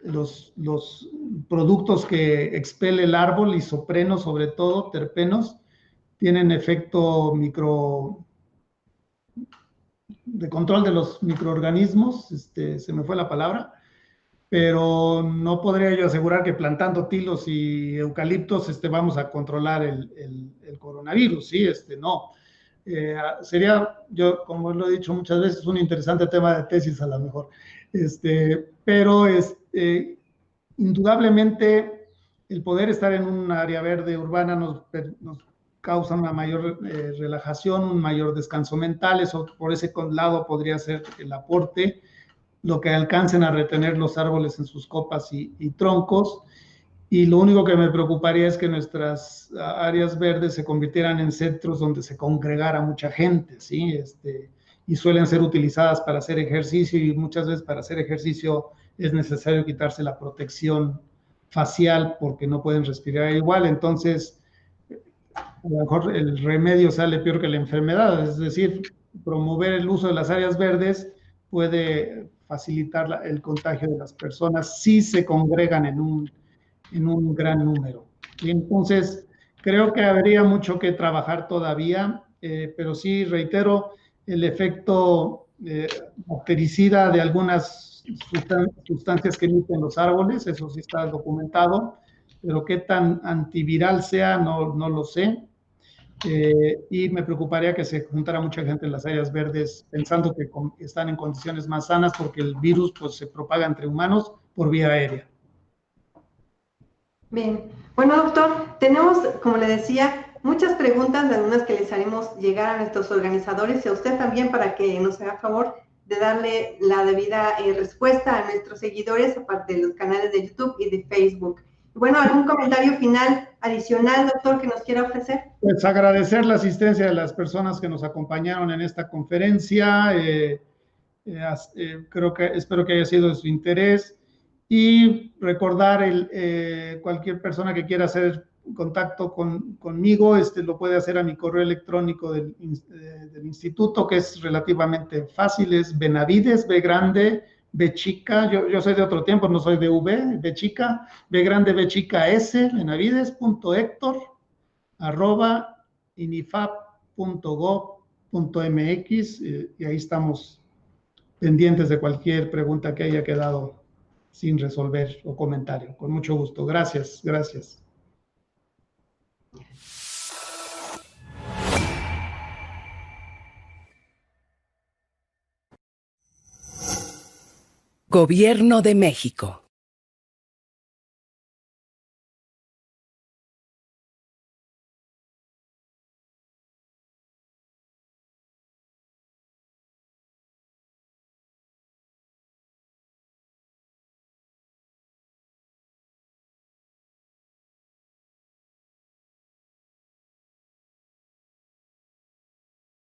Los productos que expele el árbol, isoprenos sobre todo, terpenos, tienen efecto de control de los microorganismos, se me fue la palabra, pero no podría yo asegurar que plantando tilos y eucaliptos vamos a controlar el coronavirus, ¿sí? No. Sería, yo como lo he dicho muchas veces, un interesante tema de tesis a lo mejor, pero indudablemente el poder estar en un área verde urbana nos causa una mayor relajación, un mayor descanso mental. Eso por ese lado podría ser el aporte, lo que alcancen a retener los árboles en sus copas y troncos. Y lo único que me preocuparía es que nuestras áreas verdes se convirtieran en centros donde se congregara mucha gente, ¿sí? Y suelen ser utilizadas para hacer ejercicio, y muchas veces para hacer ejercicio es necesario quitarse la protección facial porque no pueden respirar igual. Entonces, a lo mejor el remedio sale peor que la enfermedad, es decir, promover el uso de las áreas verdes puede facilitar el contagio de las personas si se congregan en un gran número. Y entonces, creo que habría mucho que trabajar todavía, pero sí, reitero, el efecto bactericida de algunas sustancias que emiten los árboles, eso sí está documentado, pero qué tan antiviral sea, no lo sé. Y me preocuparía que se juntara mucha gente en las áreas verdes pensando que están en condiciones más sanas, porque el virus pues, se propaga entre humanos por vía aérea. Bien, bueno doctor, tenemos, como le decía, muchas preguntas, algunas que les haremos llegar a nuestros organizadores y a usted también para que nos haga favor de darle la debida respuesta a nuestros seguidores, aparte de los canales de YouTube y de Facebook. Bueno, ¿algún comentario final adicional, doctor, que nos quiera ofrecer? Pues agradecer la asistencia de las personas que nos acompañaron en esta conferencia. Espero que haya sido de su interés, y recordar cualquier persona que quiera hacer contacto conmigo, lo puede hacer a mi correo electrónico del instituto, que es relativamente fácil, es Benavides, B grande, B chica, yo soy de otro tiempo, no soy de B chica, B grande, B chica, S, benavides.hector@inifap.gov.mx, y ahí estamos pendientes de cualquier pregunta que haya quedado sin resolver o comentario. Con mucho gusto. Gracias, gracias. Gobierno de México.